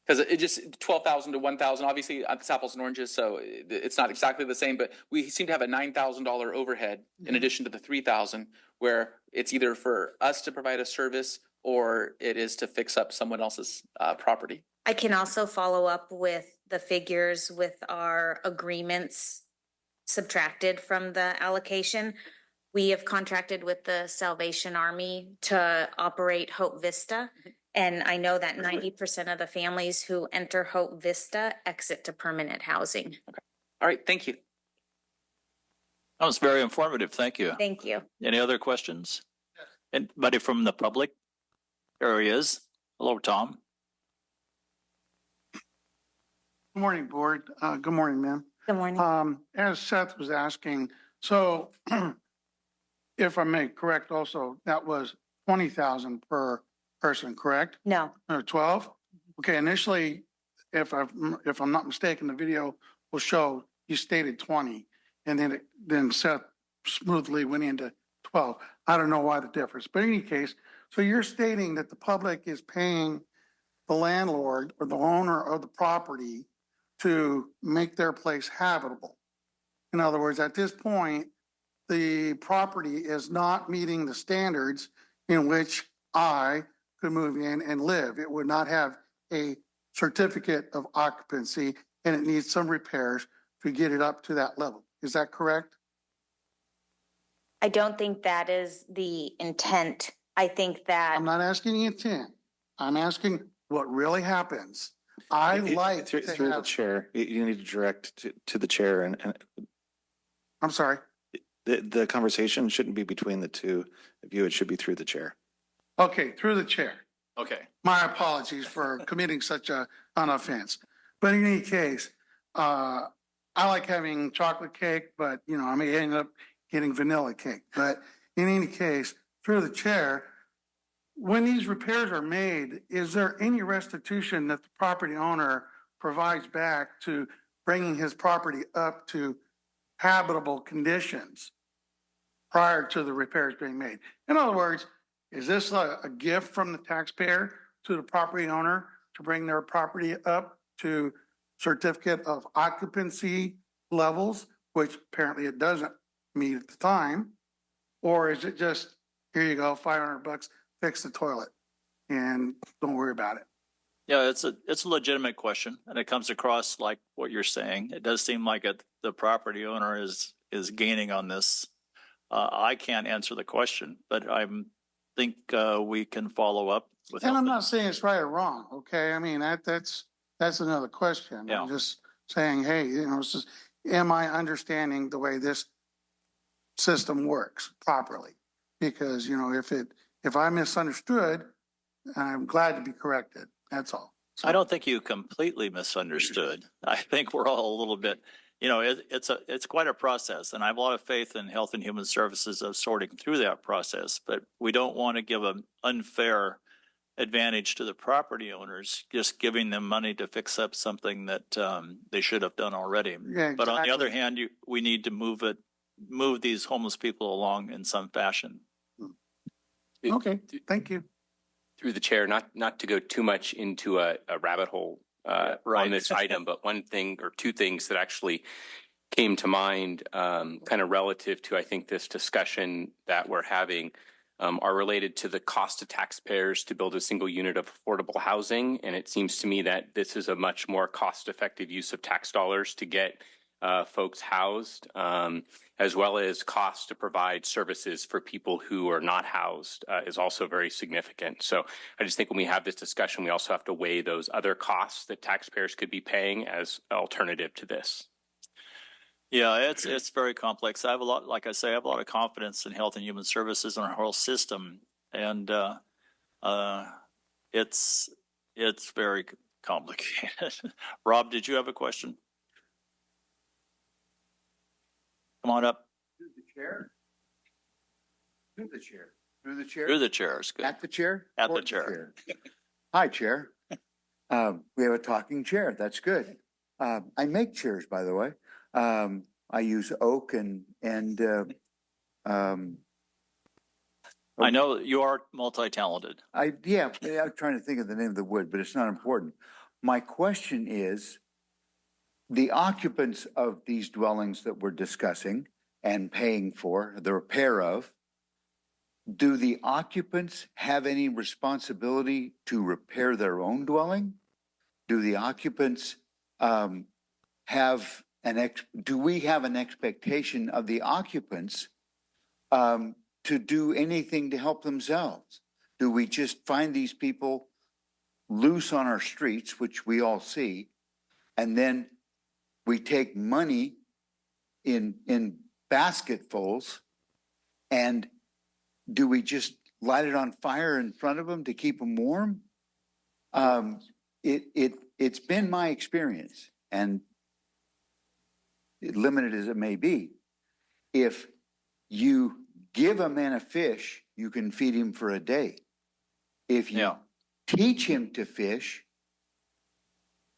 Because it just 12,000 to 1,000, obviously it's apples and oranges, so it's not exactly the same, but we seem to have a $9,000 overhead in addition to the 3,000, where it's either for us to provide a service or it is to fix up someone else's property. I can also follow up with the figures with our agreements subtracted from the allocation. We have contracted with the Salvation Army to operate Hope Vista. And I know that 90% of the families who enter Hope Vista exit to permanent housing. Okay. All right. Thank you. That was very informative. Thank you. Thank you. Any other questions? Anybody from the public? There he is. Hello, Tom. Good morning, board. Good morning, ma'am. Good morning. As Seth was asking, so if I may correct also, that was 20,000 per person, correct? No. Or 12? Okay, initially, if I'm not mistaken, the video will show you stated 20, and then Seth smoothly went into 12. I don't know why the difference, but in any case, so you're stating that the public is paying the landlord or the owner of the property to make their place habitable. In other words, at this point, the property is not meeting the standards in which I could move in and live. It would not have a certificate of occupancy, and it needs some repairs to get it up to that level. Is that correct? I don't think that is the intent. I think that I'm not asking the intent. I'm asking what really happens. I like through the chair. You need to direct to the chair, and I'm sorry. The conversation shouldn't be between the two of you. It should be through the chair. Okay, through the chair. Okay. My apologies for committing such an offense. But in any case, I like having chocolate cake, but I may end up getting vanilla cake. But in any case, through the chair, when these repairs are made, is there any restitution that the property owner provides back to bringing his property up to habitable conditions prior to the repairs being made? In other words, is this a gift from the taxpayer to the property owner to bring their property up to certificate of occupancy levels, which apparently it doesn't meet at the time? Or is it just, here you go, $500, fix the toilet and don't worry about it? Yeah, it's a legitimate question, and it comes across like what you're saying. It does seem like the property owner is gaining on this. I can't answer the question, but I think we can follow up with. And I'm not saying it's right or wrong. Okay, I mean that's another question. Yeah. I'm just saying, hey, am I understanding the way this system works properly? Because if I misunderstood, I'm glad to be corrected. That's all. So, I don't think you completely misunderstood. I think we're all a little bit, it's quite a process, and I have a lot of faith in Health and Human Services of sorting through that process. But we don't want to give an unfair advantage to the property owners, just giving them money to fix up something that they should have done already. Yeah, exactly. But on the other hand, we need to move these homeless people along in some fashion. Okay, thank you. Through the chair, not to go too much into a rabbit hole on this item, but one thing or two things that actually came to mind kind of relative to, I think, this discussion that we're having. are related to the cost to taxpayers to build a single unit of affordable housing. And it seems to me that this is a much more cost-effective use of tax dollars to get folks housed, as well as cost to provide services for people who are not housed is also very significant. So I just think when we have this discussion, we also have to weigh those other costs that taxpayers could be paying as alternative to this. Yeah, it's very complex. I have a lot, like I say, I have a lot of confidence in Health and Human Services and our whole system, and it's very complicated. Rob, did you have a question? Come on up. Through the chair. Through the chair. Through the chair. Through the chair is good. At the chair. At Or the chair. Hi, Chair. We have a talking chair. That's good. I make chairs, by the way. I use oak and I know you are multi-talented. I'm trying to think of the name of the wood, but it's not important. My question is, the occupants of these dwellings that we're discussing and paying for, the repair of, do the occupants have any responsibility to repair their own dwelling? Do the occupants do we have an expectation of the occupants to do anything to help themselves? Do we just find these people loose on our streets, which we all see, and then we take money in basketfuls, and do we just light it on fire in front of them to keep them warm? It's been my experience, and limited as it may be, if you give a man a fish, you can feed him for a day. If you teach him to fish,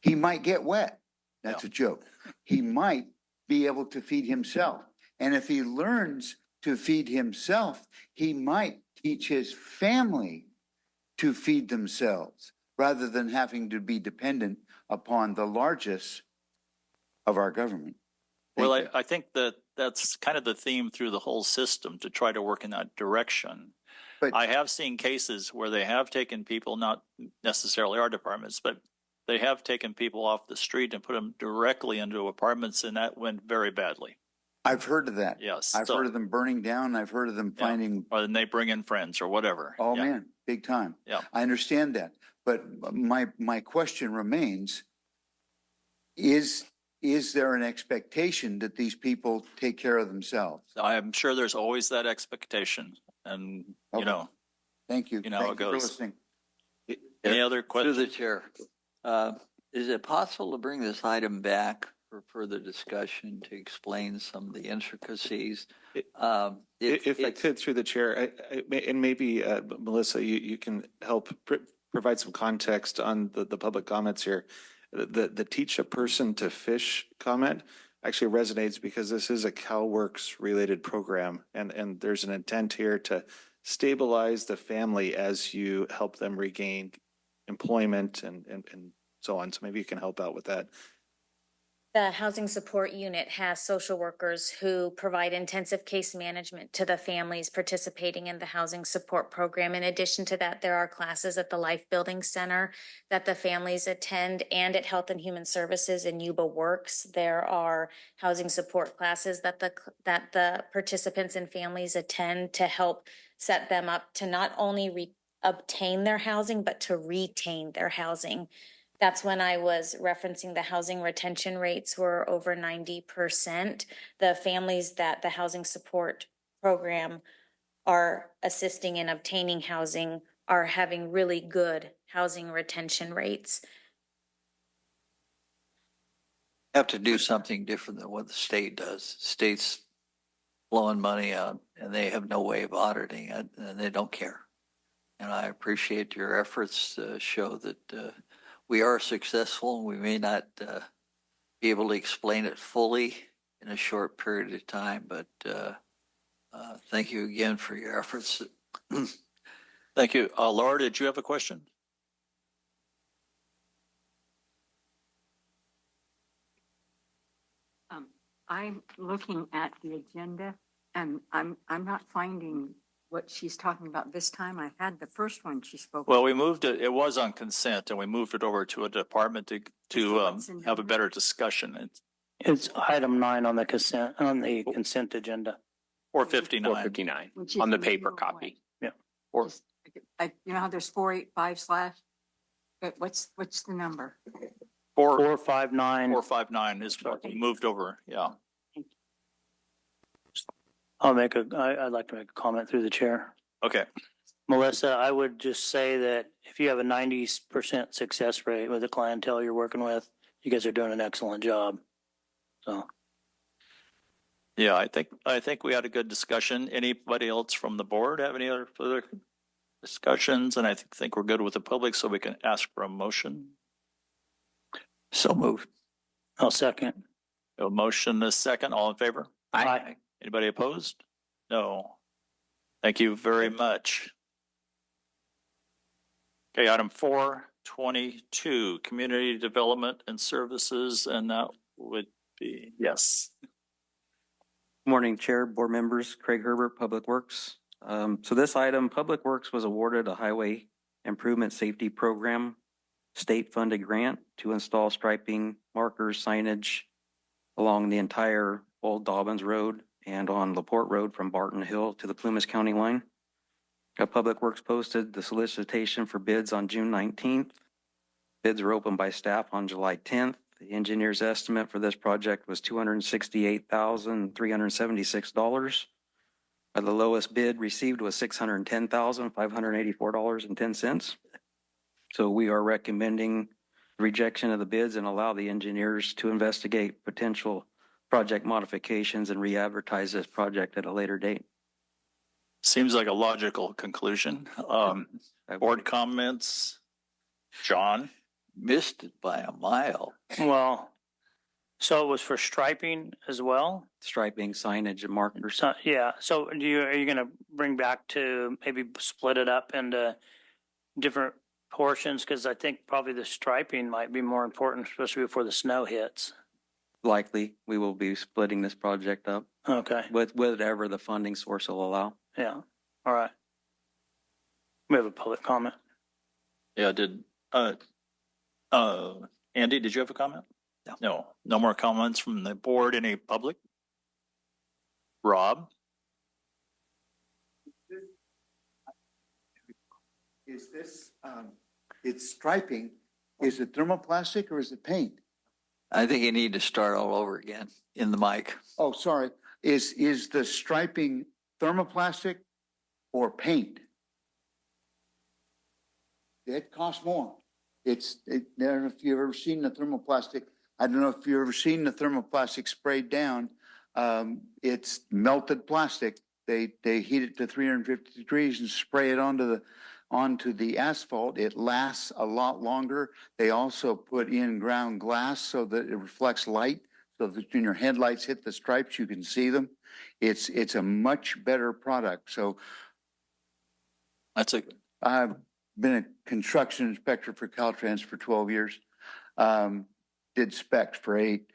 he might get wet. That's a joke. He might be able to feed himself. And if he learns to feed himself, he might teach his family to feed themselves rather than having to be dependent upon the largest of our government. Well, I think that's kind of the theme through the whole system, to try to work in that direction. But I have seen cases where they have taken people, not necessarily our departments, but they have taken people off the street and put them directly into apartments, and that went very badly. I've heard of that. Yes. I've heard of them burning down. I've heard of them finding. Or then they bring in friends or whatever. Oh, man, big time. Yeah. I understand that. But my question remains, is there an expectation that these people take care of themselves? I'm sure there's always that expectation, and Thank you. You know how it goes. For listening. Any other questions? Through the chair, is it possible to bring this item back for further discussion to explain some of the intricacies? If I could, through the chair, and maybe Melissa, you can help provide some context on the public comments here. The teach a person to fish comment actually resonates because this is a CalWorks related program, and there's an intent here to stabilize the family as you help them regain employment and so on. So maybe you can help out with that. The Housing Support Unit has social workers who provide intensive case management to the families participating in the Housing Support Program. In addition to that, there are classes at the Life Building Center that the families attend, and at Health and Human Services in Yuba Works. There are housing support classes that the participants and families attend to help set them up to not only obtain their housing, but to retain their housing. That's when I was referencing the housing retention rates were over 90%. The families that the housing support program are assisting in obtaining housing are having really good housing retention rates. Have to do something different than what the state does. State's blowing money out and they have no way of auditing it, and they don't care. And I appreciate your efforts to show that we are successful. We may not be able to explain it fully in a short period of time, but thank you again for your efforts. Thank you. Laura, did you have a question? I'm looking at the agenda, and I'm not finding what she's talking about this time. I had the first one she spoke. Well, we moved it, it was on consent and we moved it over to a department to have a better discussion. It's item 9 on the consent agenda. 459. 459 Which is on the in paper middle copy. Yeah. Or You know how there's 485 slash? But what's the number? 459. 459 is what we moved over, yeah. I'd like to make a comment through the chair. Okay. Melissa, I would just say that if you have a 90% success rate with the clientele you're working with, you guys are doing an excellent job. So. Yeah, I think we had a good discussion. Anybody else from the board have any other further discussions? And I think we're good with the public, so we can ask for a motion. So moved. I'll second. A motion, a second. All in favor? Aye. Anybody opposed? No. Thank you very much. Okay, item 422, community development and services, and that would be, yes. Morning, Chair, board members, Craig Herbert, Public Works. So this item, Public Works was awarded a highway improvement safety program state funded grant to install striping markers, signage along the entire Old Dobbins Road and on LaPorte Road from Barton Hill to the Plumas County line. Public Works posted the solicitation for bids on June 19th. Bids were opened by staff on July 10th. The engineer's estimate for this project was $268,376. The lowest bid received was $610,584.10. So we are recommending rejection of the bids and allow the engineers to investigate potential project modifications and re-advertise this project at a later date. Seems like a logical conclusion. Board comments? John? Missed it by a mile. Well, so it was for striping as well? Striping, signage, and markers. So, yeah, so are you gonna bring back to maybe split it up into different portions? Because I think probably the striping might be more important, especially before the snow hits. Likely, we will be splitting this project up. Okay. With whatever the funding source will allow. Yeah, all right. We have a public comment. Yeah, Andy, did you have a comment? No. No more comments from the board. Any public? Rob? Is this, it's striping, is it thermoplastic or is it paint? I think you need to start all over again in the mic. Oh, sorry. Is the striping thermoplastic or paint? It costs more. I don't know if you've ever seen the thermoplastic. I don't know if you've ever seen the thermoplastic sprayed down. It's melted plastic. They heat it to 350 degrees and spray it onto the asphalt. It lasts a lot longer. They also put in ground glass so that it reflects light, so that when your headlights hit the stripes, you can see them. It's a much better product. So I've been a construction inspector for Caltrans for 12 years. Did specs for 8.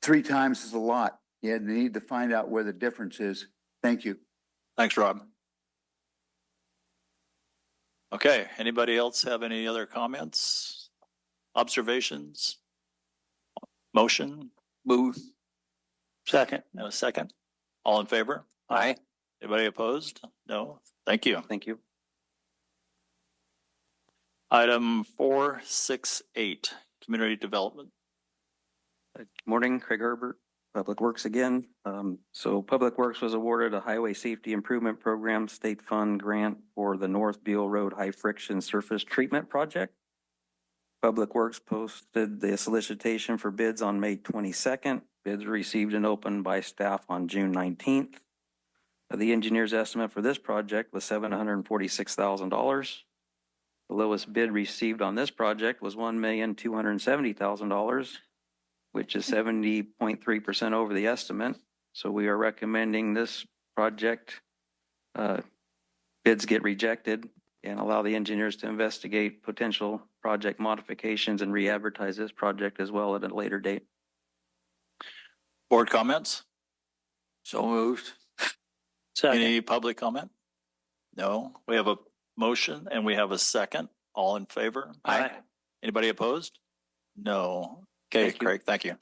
3 times is a lot. Yeah, they need to find out where the difference is. Thank you. Thanks, Rob. Okay, anybody else have any other comments, observations? Motion? Move. Second. And a second. All in favor? Aye. Anybody opposed? No. Thank you. Thank you. Item 468, community development. Good morning, Craig Herbert, Public Works again. So Public Works was awarded a Highway Safety Improvement Program state fund grant for the North Beale Road High Friction Surface Treatment Project. Public Works posted the solicitation for bids on May 22nd. Bids received and opened by staff on June 19th. The engineer's estimate for this project was $746,000. The lowest bid received on this project was $1,270,000, which is 70.3% over the estimate. So we are recommending this project bids get rejected and allow the engineers to investigate potential project modifications and re-advertise this project as well at a later date. Board comments? So moved. Second. Any public comment? No. We have a motion and we have a second. All in favor? Aye. Anybody opposed? No. Okay, Thank you. Craig, thank you. I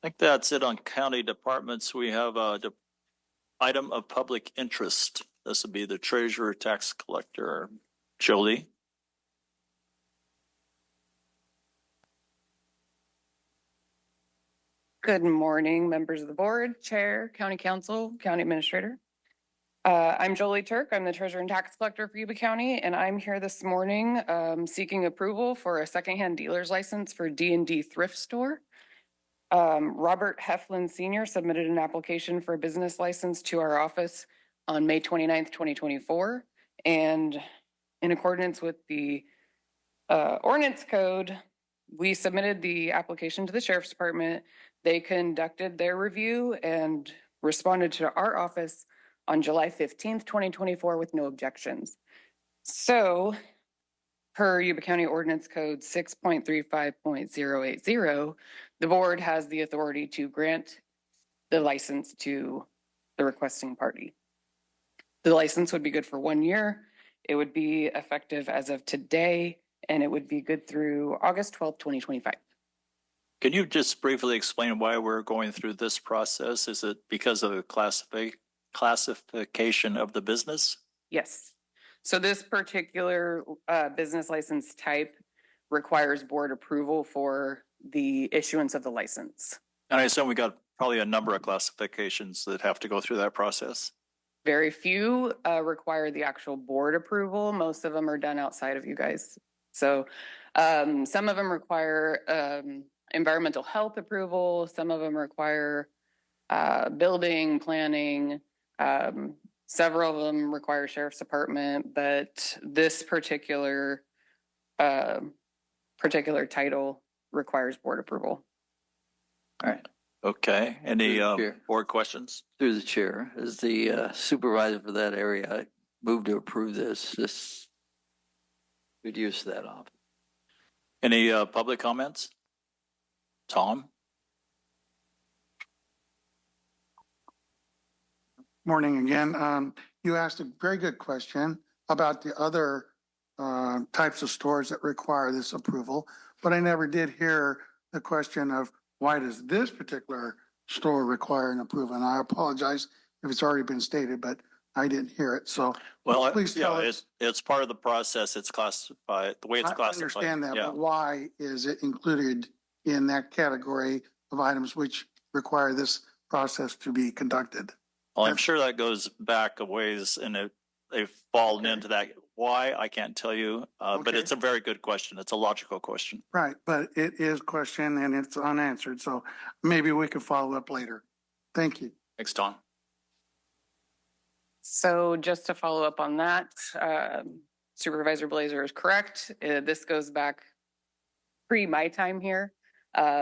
think that's it on county departments. We have a item of public interest. This would be the treasurer, tax collector. Jolie. Good morning, members of the board, chair, county council, county administrator. I'm Jolie Turk. I'm the treasurer and tax collector for Yuba County, and I'm here this morning seeking approval for a secondhand dealer's license for D&D Thrift Store. Robert Heflin Sr. submitted an application for a business license to our office on May 29th, 2024. And in accordance with the ordinance code, we submitted the application to the sheriff's department. They conducted their review and responded to our office on July 15th, 2024 with no objections. So per Yuba County Ordinance Code 6.35.080, the board has the authority to grant the license to the requesting party. The license would be good for 1 year. It would be effective as of today, and it would be good through August 12th, 2025. Can you just briefly explain why we're going through this process? Is it because of the classification of the business? Yes. So this particular business license type requires board approval for the issuance of the license. And I assume we got probably a number of classifications that have to go through that process. Very few require the actual board approval. Most of them are done outside of you guys. So some of them require environmental health approval. Some of them require building, planning. Several of them require sheriff's department, but this particular title requires board approval. All right. Okay. Any board questions? Through the chair, as the supervisor for that area, I move to approve this. Good use of that office. Any public comments? Tom? Morning again. You asked a very good question about the other types of stores that require this approval, but I never did hear the question of why does this particular store require an approval? And I apologize if it's already been stated, but I didn't hear it. So please tell us. It's part of the process. It's classified, the way it's classified. I understand that, yeah. but why is it included in that category of items which require this process to be conducted? Well, I'm sure that goes back a ways and they've fallen into that. Why, I can't tell you, but it's a very good question. It's a logical question. Right, but it is question and it's unanswered, so maybe we could follow up later. Thank you. Thanks, Don. So just to follow up on that, Supervisor Blaser is correct. This goes back pre my time here.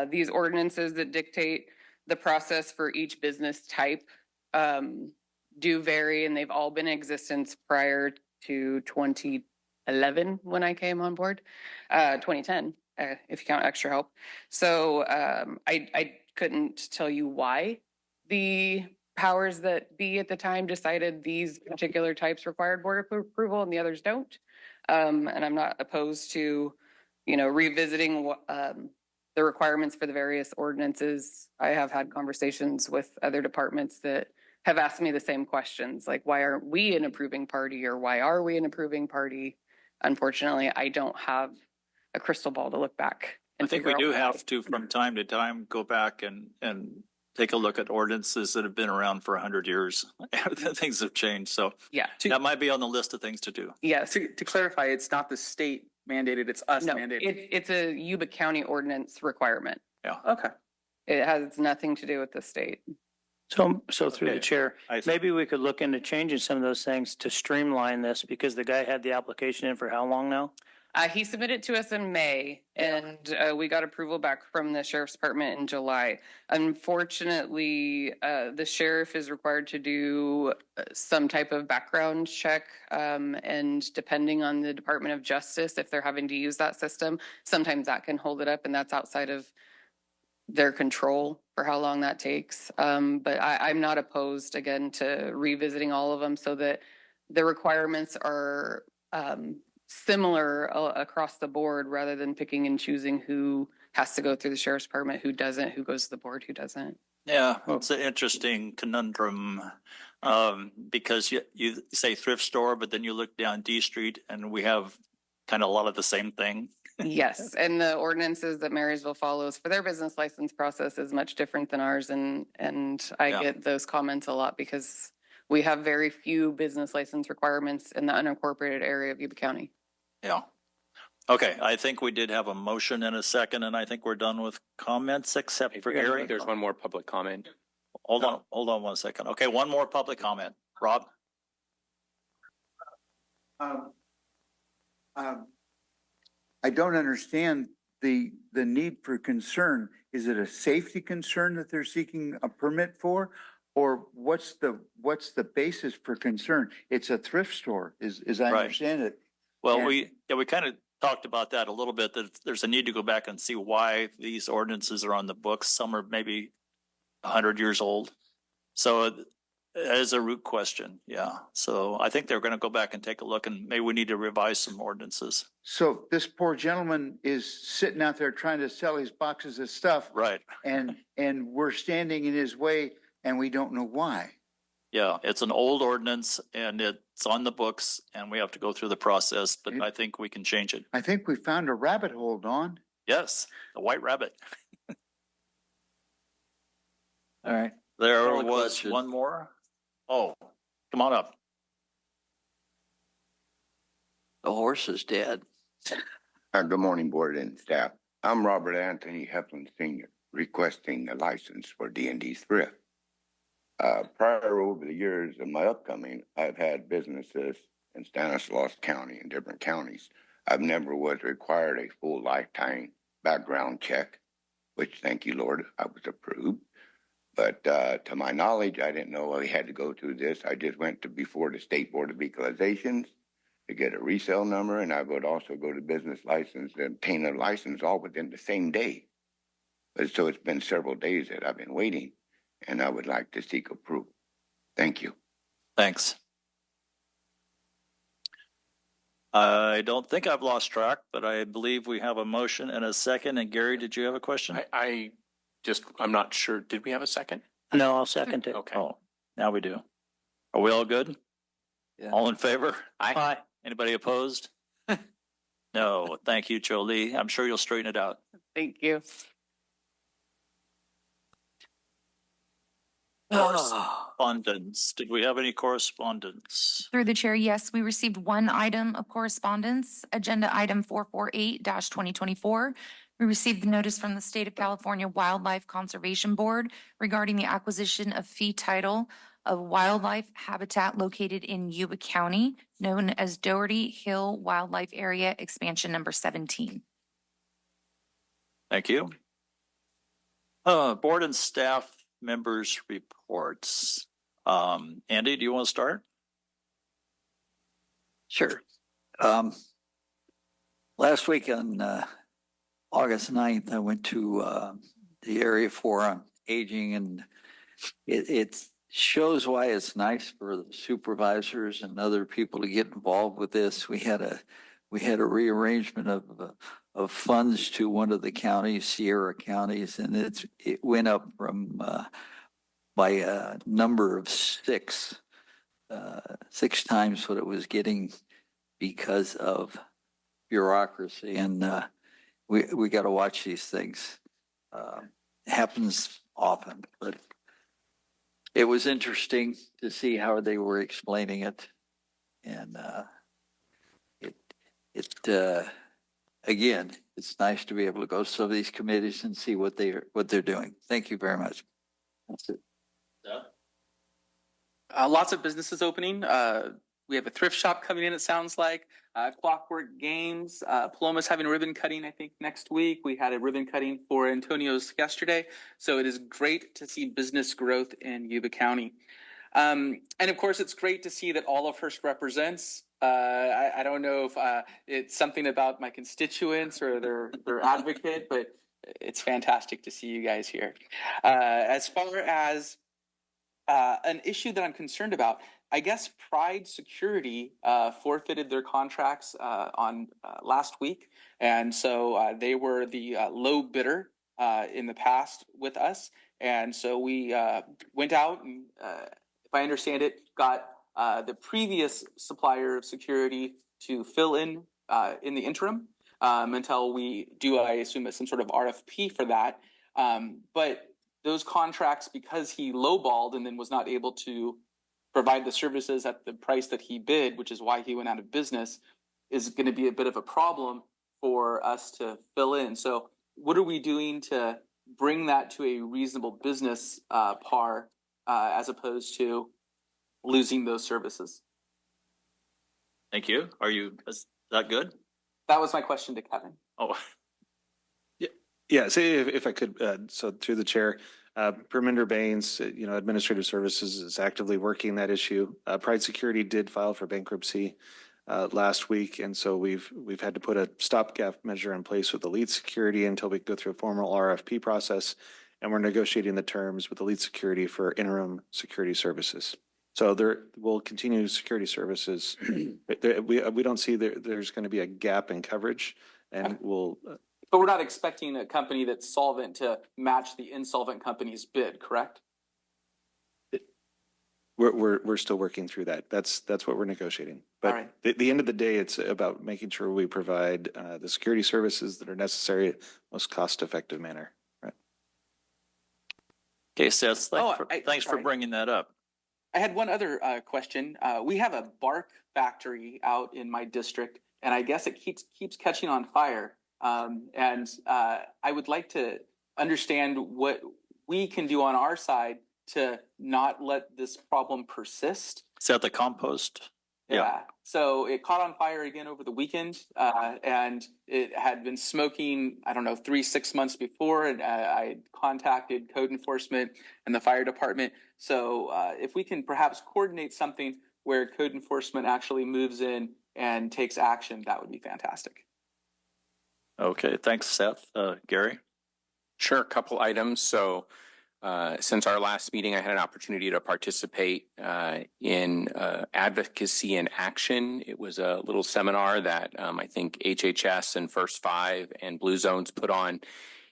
These ordinances that dictate the process for each business type do vary, and they've all been in existence prior to 2011 when I came on board, 2010, if you count extra help. So I couldn't tell you why the powers that be at the time decided these particular types required board approval and the others don't. And I'm not opposed to, revisiting the requirements for the various ordinances. I have had conversations with other departments that have asked me the same questions, like why aren't we an approving party or why are we an approving party? Unfortunately, I don't have a crystal ball to look back. I think we do have to, from time to time, go back and take a look at ordinances that have been around for 100 years. Things have changed. So yeah, that might be on the list of things to do. Yes. To clarify, it's not the state mandated, it's us mandated. It's a Yuba County ordinance requirement. Yeah. Okay. It has nothing to do with the state. So through the chair, maybe we could look into changing some of those things to streamline this, because the guy had the application in for how long now? He submitted to us in May, and we got approval back from the sheriff's department in July. Unfortunately, the sheriff is required to do some type of background check, and depending on the Department of Justice, if they're having to use that system, sometimes that can hold it up, and that's outside of their control for how long that takes. But I'm not opposed, again, to revisiting all of them so that the requirements are similar across the board rather than picking and choosing who has to go through the sheriff's department, who doesn't, who goes to the board, who doesn't. Yeah, it's an interesting conundrum, because you say thrift store, but then you look down D Street and we have kind of a lot of the same thing. Yes, and the ordinances that Marysville follows for their business license process is much different than ours, and I Yeah. get those comments a lot because we have very few business license requirements in the unincorporated area of Yuba County. Yeah. Okay, I think we did have a motion and a second, and I think we're done with comments except for Gary. There's one more public comment. Hold on 1 second. Okay, one more public comment. Rob? I don't understand the need for concern. Is it a safety concern that they're seeking a permit for? Or what's the basis for concern? It's a thrift store, as I Right. understand it. Well, And- we kind of talked about that a little bit, that there's a need to go back and see why these ordinances are on the books. Some are maybe 100 years old. So it is a root question, yeah. So I think they're going to go back and take a look, and maybe we need to revise some ordinances. So this poor gentleman is sitting out there trying to sell his boxes of stuff. Right. And we're standing in his way and we don't know why. Yeah, it's an old ordinance and it's on the books and we have to go through the process, but I think we can change it. I think we found a rabbit hole, Dawn. Yes, the white rabbit. All right. There Call the was question. one more. Oh, come on up. The horse is dead. Good morning, board and staff. I'm Robert Anthony Heflin Sr., requesting a license for D&D Thrift. Prior over the years of my upcoming, I've had businesses in Stanislaus County and different counties. I've never was required a full lifetime background check, which, thank you, Lord, I was approved. But to my knowledge, I didn't know I had to go through this. I just went to before the State Board of Equalizations to get a resale number, and I would also go to business license and obtain a license all within the same day. But so it's been several days that I've been waiting, and I would like to seek approval. Thank you. Thanks. I don't think I've lost track, but I believe we have a motion and a second. And Gary, did you have a question? I'm not sure. Did we have a second? No, I'll second it. Okay. Oh, now we do. Are we all good? Yeah. All in favor? Aye. Anybody opposed? No. Thank you, Jolie. I'm sure you'll straighten it out. Thank you. Correspondence. Did we have any correspondence? Through the chair, yes, we received one item of correspondence, agenda item 448-2024. We received the notice from the State of California Wildlife Conservation Board regarding the acquisition of fee title of wildlife habitat located in Yuba County, known as Doherty Hill Wildlife Area Expansion Number 17. Thank you. Board and staff members' reports. Andy, do you want to start? Sure. Last week on August 9th, I went to the area forum on aging, and it shows why it's nice for the supervisors and other people to get involved with this. We had a rearrangement of funds to one of the counties, Sierra counties, and it went up from by a number of six times what it was getting because of bureaucracy. And we got to watch these things. It happens often, but it was interesting to see how they were explaining it. And again, it's nice to be able to go to some of these committees and see what they're doing. Thank you very much. That's it. Lots of businesses opening. We have a thrift shop coming in, it sounds like. Clockwork Games. Plumas having a ribbon cutting, I think, next week. We had a ribbon cutting for Antonio's yesterday. So it is great to see business growth in Yuba County. And of course, it's great to see that all of Hearst represents. I don't know if it's something about my constituents or their advocate, but it's fantastic to see you guys here. As far as an issue that I'm concerned about, I guess Pride Security forfeited their contracts on last week, and so they were the low bidder in the past with us, and so we went out and, if I understand it, got the previous supplier of security to fill in the interim until we do, I assume, some sort of RFP for that. But those contracts, because he lowballed and then was not able to provide the services at the price that he bid, which is why he went out of business, is going to be a bit of a problem for us to fill in. So what are we doing to bring that to a reasonable business par as opposed to losing those services? Thank you. Is that good? That was my question to Kevin. Oh, Yeah, so if I could, so through the chair, Perminder Baines, Administrative Services is actively working that issue. Pride Security did file for bankruptcy last week, and so we've had to put a stopgap measure in place with the lead security until we go through a formal RFP process, and we're negotiating the terms with the lead security for interim security services. So there will continue security services. We don't see there's going to be a gap in coverage, and we'll. But we're not expecting a company that's solvent to match the insolvent company's bid, correct? We're still working through that. That's what we're negotiating. But all right. At the end of the day, it's about making sure we provide the security services that are necessary, most cost-effective manner. Right. Okay, Seth. Thanks for bringing that up. I had one other question. We have a bark factory out in my district, and I guess it keeps catching on fire. And I would like to understand what we can do on our side to not let this problem persist. Is that the compost? Yeah. So it caught on fire again over the weekend, and it had been smoking, 3-6 months before, and I contacted code enforcement and the fire department. So if we can perhaps coordinate something where code enforcement actually moves in and takes action, that would be fantastic. Okay, thanks, Seth. Gary? Sure, a couple items. So since our last meeting, I had an opportunity to participate in Advocacy in Action. It was a little seminar that I think HHS and First Five and Blue Zones put on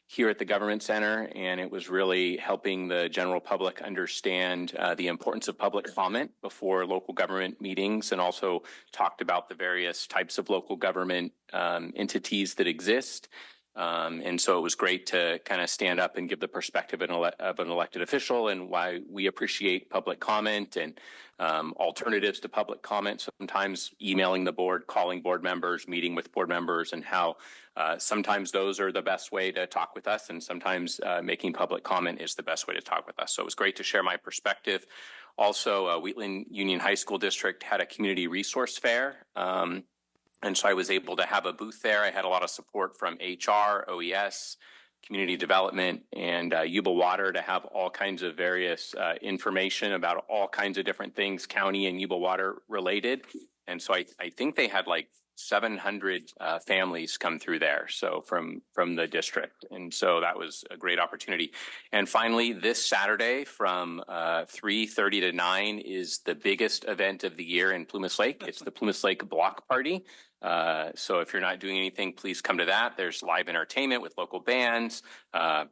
here at the Government Center, and it was really helping the general public understand the importance of public comment before local government meetings, and also talked about the various types of local government entities that exist. And so it was great to kind of stand up and give the perspective of an elected official and why we appreciate public comment and alternatives to public comment, sometimes emailing the board, calling board members, meeting with board members, and how sometimes those are the best way to talk with us, and sometimes making public comment is the best way to talk with us. So it was great to share my perspective. Also, Wheatland Union High School District had a community resource fair. And so I was able to have a booth there. I had a lot of support from HR, OES, community development, and Yuba-Water to have all kinds of various information about all kinds of different things, county and Yuba-Water related. And so I think they had like 700 families come through there, so from the district. And so that was a great opportunity. And finally, this Saturday from 3:30 to 9 is the biggest event of the year in Plumas Lake. It's the Plumas Lake Block Party. So if you're not doing anything, please come to that. There's live entertainment with local bands.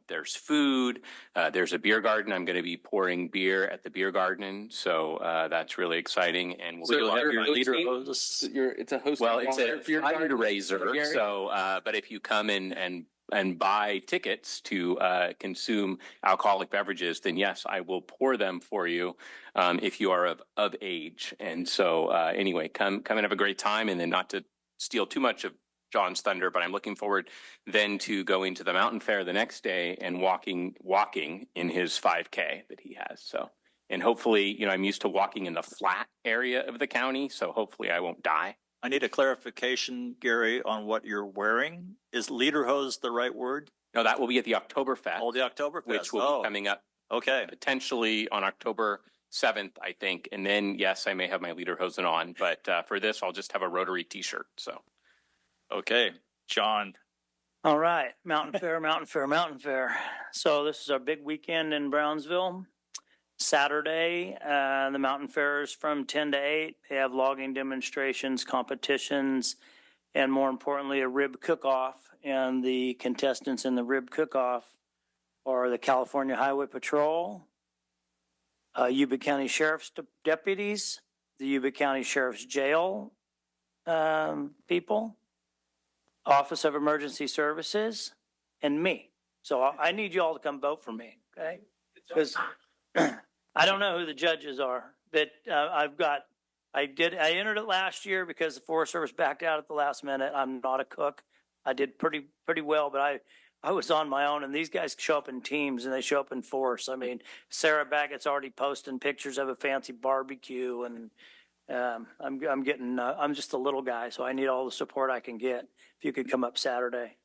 There's food. There's a beer garden. I'm going to be pouring beer at the beer garden. So that's really exciting. And we'll have your leader host. It's a host. Well, it's a fundraiser. So, but if you come and buy tickets to consume alcoholic beverages, then yes, I will pour them for you if you are of age. And so anyway, come and have a great time, and then not to steal too much of John's thunder, but I'm looking forward then to going to the mountain fair the next day and walking in his 5K that he has. So, and hopefully, I'm used to walking in the flat area of the county, so hopefully I won't die. I need a clarification, Gary, on what you're wearing. Is lederhosen the right word? No, that will be at the Oktoberfest. Oh, the Oktoberfest. Which will be coming up. Okay. Potentially on October 7th, I think. And then, yes, I may have my lederhosen on, but for this, I'll just have a Rotary t-shirt. So. Okay. John. All right, Mountain Fair, Mountain Fair, Mountain Fair. So this is our big weekend in Brownsville. Saturday, the Mountain Fair is from 10 to 8. They have logging demonstrations, competitions, and more importantly, a rib cook-off. And the contestants in the rib cook-off are the California Highway Patrol, Yuba County Sheriff's deputies, the Yuba County Sheriff's Jail people, Office of Emergency Services, and me. So I need you all to come vote for me, okay? Because I don't know who the judges are, but I entered it last year because the Forest Service backed out at the last minute. I'm not a cook. I did pretty well, but I was on my own, and these guys show up in teams and they show up in force. I mean, Sarah Baggett's already posting pictures of a fancy barbecue, and I'm just a little guy, so I need all the support I can get. If you could come up Saturday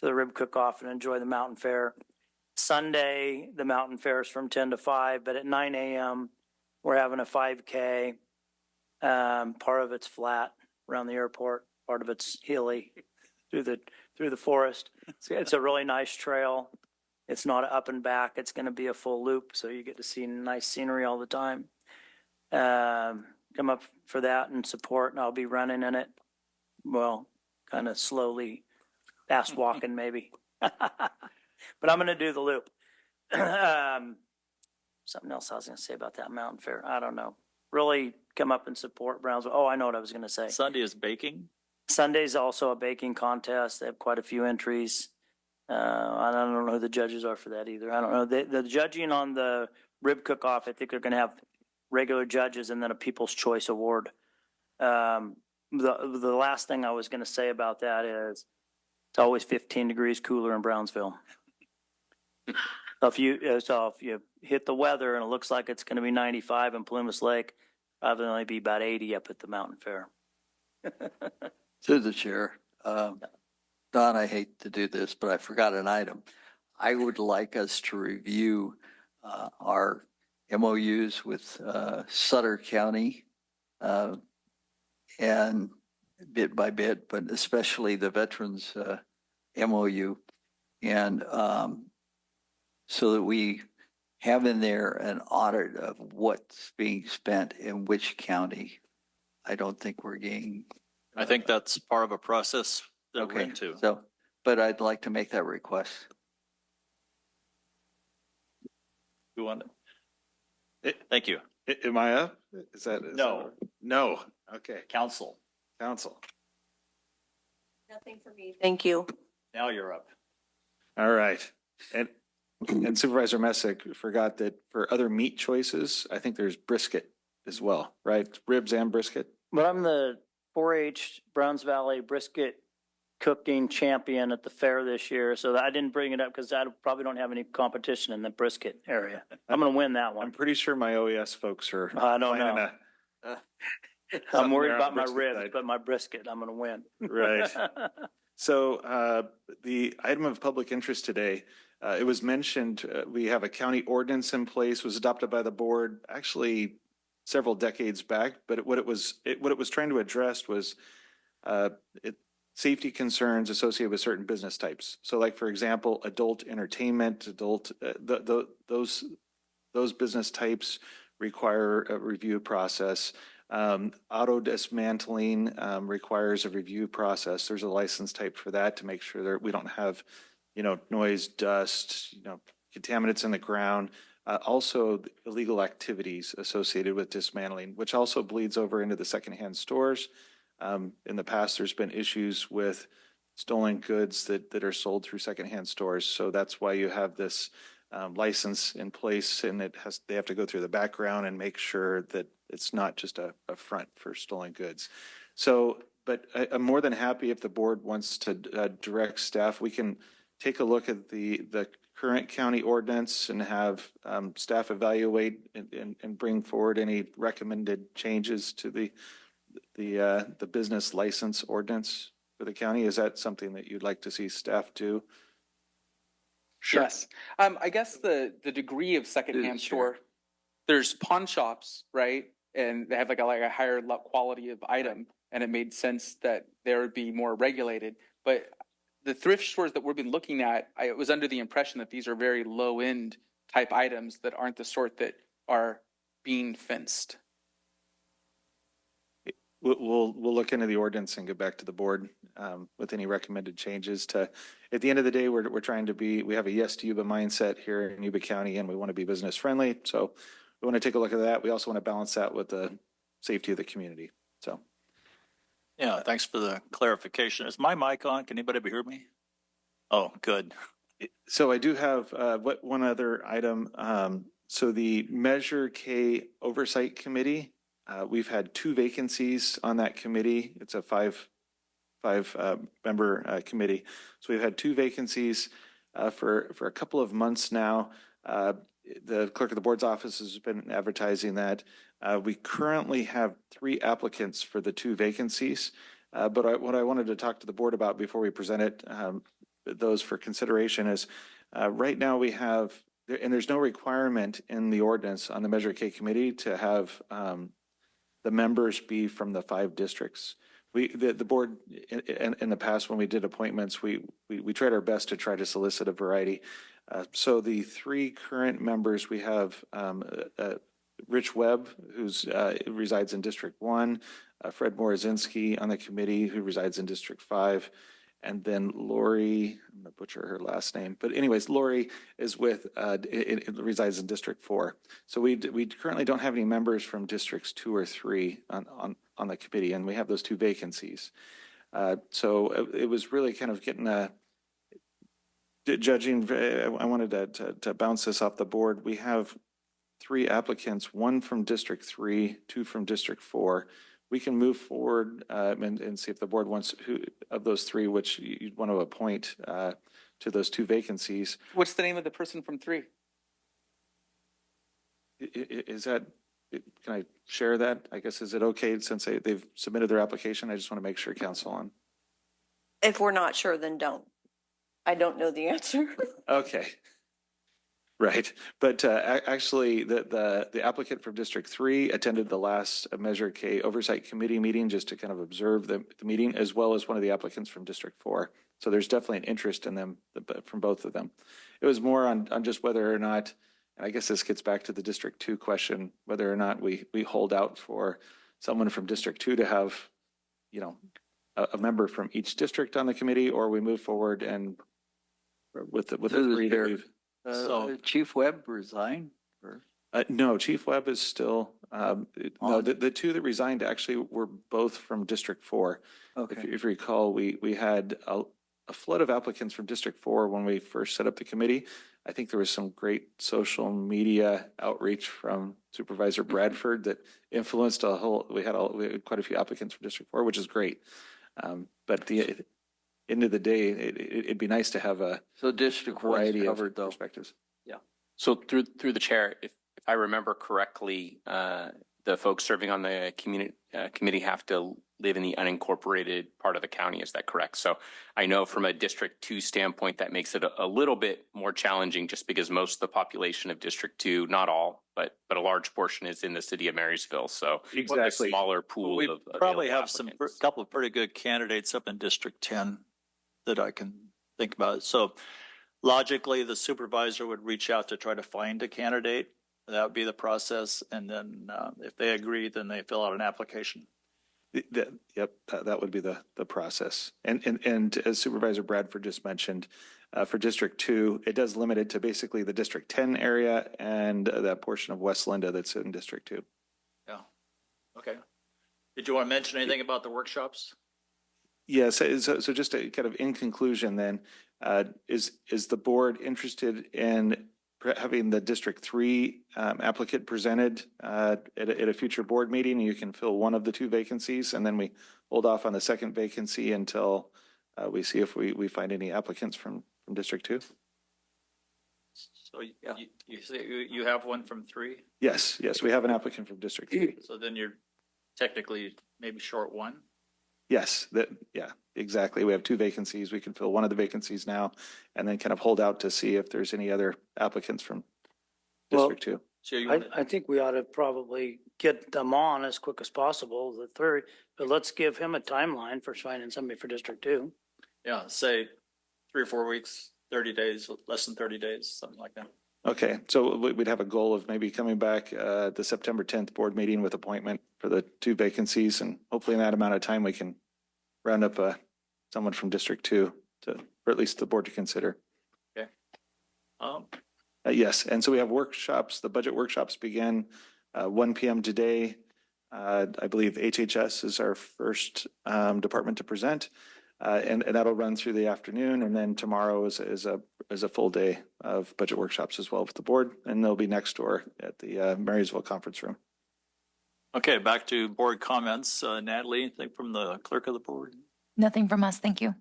to the rib cook-off and enjoy the Mountain Fair. Sunday, the Mountain Fair is from 10 to 5, but at 9 a.m., we're having a 5K. Part of it's flat around the airport, part of it's hilly through the forest. It's a really nice trail. It's not up and back. It's going to be a full loop, so you get to see nice scenery all the time. Come up for that and support, and I'll be running in it. Well, kind of slowly, fast walking maybe. But I'm going to do the loop. Something else I was going to say about that Mountain Fair. I don't know. Really come up and support Brownsville. Oh, I know what I was going to say. Sunday is baking. Sunday's also a baking contest. They have quite a few entries. I don't know who the judges are for that either. I don't know. The judging on the rib cook-off, I think they're going to have regular judges and then a People's Choice Award. The last thing I was going to say about that is it's always 15 degrees cooler in Brownsville. So if you hit the weather and it looks like it's going to be 95 in Plumas Lake, probably only be about 80 up at the Mountain Fair. To the chair, Don, I hate to do this, but I forgot an item. I would like us to review our MOUs with Sutter County and bit by bit, but especially the veterans MOU, and so that we have in there an audit of what's being spent in which county. I don't think we're getting. I think that's part of a process that we're Okay, into. so, but I'd like to make that request. You want it? Thank you. Am I up? Is No. No. Okay. Council. Nothing for me. Thank you. Now you're up. All right. And Supervisor Messick forgot that for other meat choices, I think there's brisket as well, right? Ribs and brisket. But I'm the 4-H Browns Valley brisket cooking champion at the fair this year, so I didn't bring it up because I probably don't have any competition in the brisket area. I'm going to win that one. I'm pretty sure my OES folks are. I don't know. I'm worried there on about the my brisket ribs, side. but my brisket, I'm going to win. Right. So the item of public interest today, it was mentioned, we have a county ordinance in place, was adopted by the board actually several decades back, but what it was trying to address was safety concerns associated with certain business types. So like, for example, adult entertainment, those business types require a review process. Auto dismantling requires a review process. There's a license type for that to make sure that we don't have, noise, dust, contaminants in the ground. Also illegal activities associated with dismantling, which also bleeds over into the secondhand stores. In the past, there's been issues with stolen goods that are sold through secondhand stores. So that's why you have this license in place, and they have to go through the background and make sure that it's not just a front for stolen goods. So, but I'm more than happy if the board wants to direct staff. We can take a look at the current county ordinance and have staff evaluate and bring forward any recommended changes to the business license ordinance for the county. Is that something that you'd like to see staff do? Sure. Yes. I guess the degree of secondhand store, there's pawn shops, right? And they have like a higher quality of item, and it made sense that there would be more regulated. But the thrift stores that we've been looking at, I was under the impression that these are very low end type items that aren't the sort that are being fenced. We'll look into the ordinance and get back to the board with any recommended changes to, at the end of the day, we're trying to be, we have a yes to Yuba mindset here in Yuba County and we want to be business friendly. So we want to take a look at that. We also want to balance that with the safety of the community. So. Yeah, thanks for the clarification. Is my mic on? Can anybody hear me? Oh, good. So I do have one other item. So the Measure K Oversight Committee, we've had 2 vacancies on that committee. It's a five member committee. So we've had 2 vacancies for a couple of months now. The clerk of the board's office has been advertising that. We currently have 3 applicants for the 2 vacancies. But what I wanted to talk to the board about before we present it, those for consideration is right now we have, and there's no requirement in the ordinance on the Measure K committee to have the members be from the 5 districts. The board in the past, when we did appointments, we tried our best to try to solicit a variety. So the 3 current members, we have Rich Webb, who's resides in District 1, Fred Morozinski on the committee, who resides in District 5, and then Lori, I'm gonna butcher her last name, but anyways, Lori is with, it resides in District 4. So we currently don't have any members from Districts 2 or 3 on the committee, and we have those 2 vacancies. So it was really kind of getting judging, I wanted to bounce this off the board. We have 3 applicants, 1 from District 3, 2 from District 4. We can move forward and see if the board wants, who of those 3, which you'd want to appoint to those 2 vacancies. What's the name of the person from 3? Is that, can I share that? I guess, is it okay since they've submitted their application? I just want to make sure council on. If we're not sure, then don't. I don't know the answer. Okay. Right. But actually, the applicant from District 3 attended the last Measure K Oversight Committee meeting just to kind of observe the meeting, as well as one of the applicants from District 4. So there's definitely an interest in them from both of them. It was more on just whether or not, and I guess this gets back to the District 2 question, whether or not we hold out for someone from District 2 to have, you know, a member from each district on the committee, or we move forward and with the 3 that we've. So Chief Webb resigned? No, Chief Webb is still, no, the 2 that resigned actually were both from District 4. Okay. If you recall, we had a flood of applicants from District 4 when we first set up the committee. I think there was some great social media outreach from Supervisor Bradford that influenced we had quite a few applicants from District 4, which is great. But at the end of the day, it'd be nice to have a District variety of covered, though. perspectives. Yeah. So through the chair, if I remember correctly, the folks serving on the committee have to live in the unincorporated part of the county. Is that correct? So I know from a District 2 standpoint, that makes it a little bit more challenging just because most of the population of District 2, not all, but a large portion is in the city of Marysville. So exactly, a smaller pool We of probably have applicants. a couple of pretty good candidates up in District 10 that I can think about. So logically, the supervisor would reach out to try to find a candidate. That would be the process. And then if they agree, then they fill out an application. Yep, that would be the process. And as Supervisor Bradford just mentioned, for District 2, it does limit it to basically the District 10 area and that portion of West Linda that's in District 2. Yeah. Okay. Did you want to mention anything about the workshops? Yes. So just a kind of in conclusion, then, is the board interested in having the District 3 applicant presented at a future board meeting? You can fill one of the 2 vacancies, and then we hold off on the second vacancy until we see if we find any applicants from District 2. So you say you have one from 3? Yes, we have an applicant from District 3. So then you're technically maybe short 1? Yes, exactly. We have 2 vacancies. We can fill one of the vacancies now and then kind of hold out to see if there's any other applicants from District 2. So I think we ought to probably get them on as quick as possible, the 3rd, but let's give him a timeline for finding somebody for District 2. Yeah, say 3 or 4 weeks, 30 days, less than 30 days, something like that. Okay, so we'd have a goal of maybe coming back the September 10th board meeting with appointment for the 2 vacancies, and hopefully in that amount of time we can round up someone from District 2 for at least the board to consider. Okay. Yes, and so we have workshops. The budget workshops begin 1 p.m. today. I believe HHS is our first department to present, and that'll run through the afternoon. And then tomorrow is a full day of budget workshops as well with the board, and they'll be next door at the Marysville conference room. Okay, back to board comments. Natalie, anything from the clerk of the board? Nothing from us, thank you.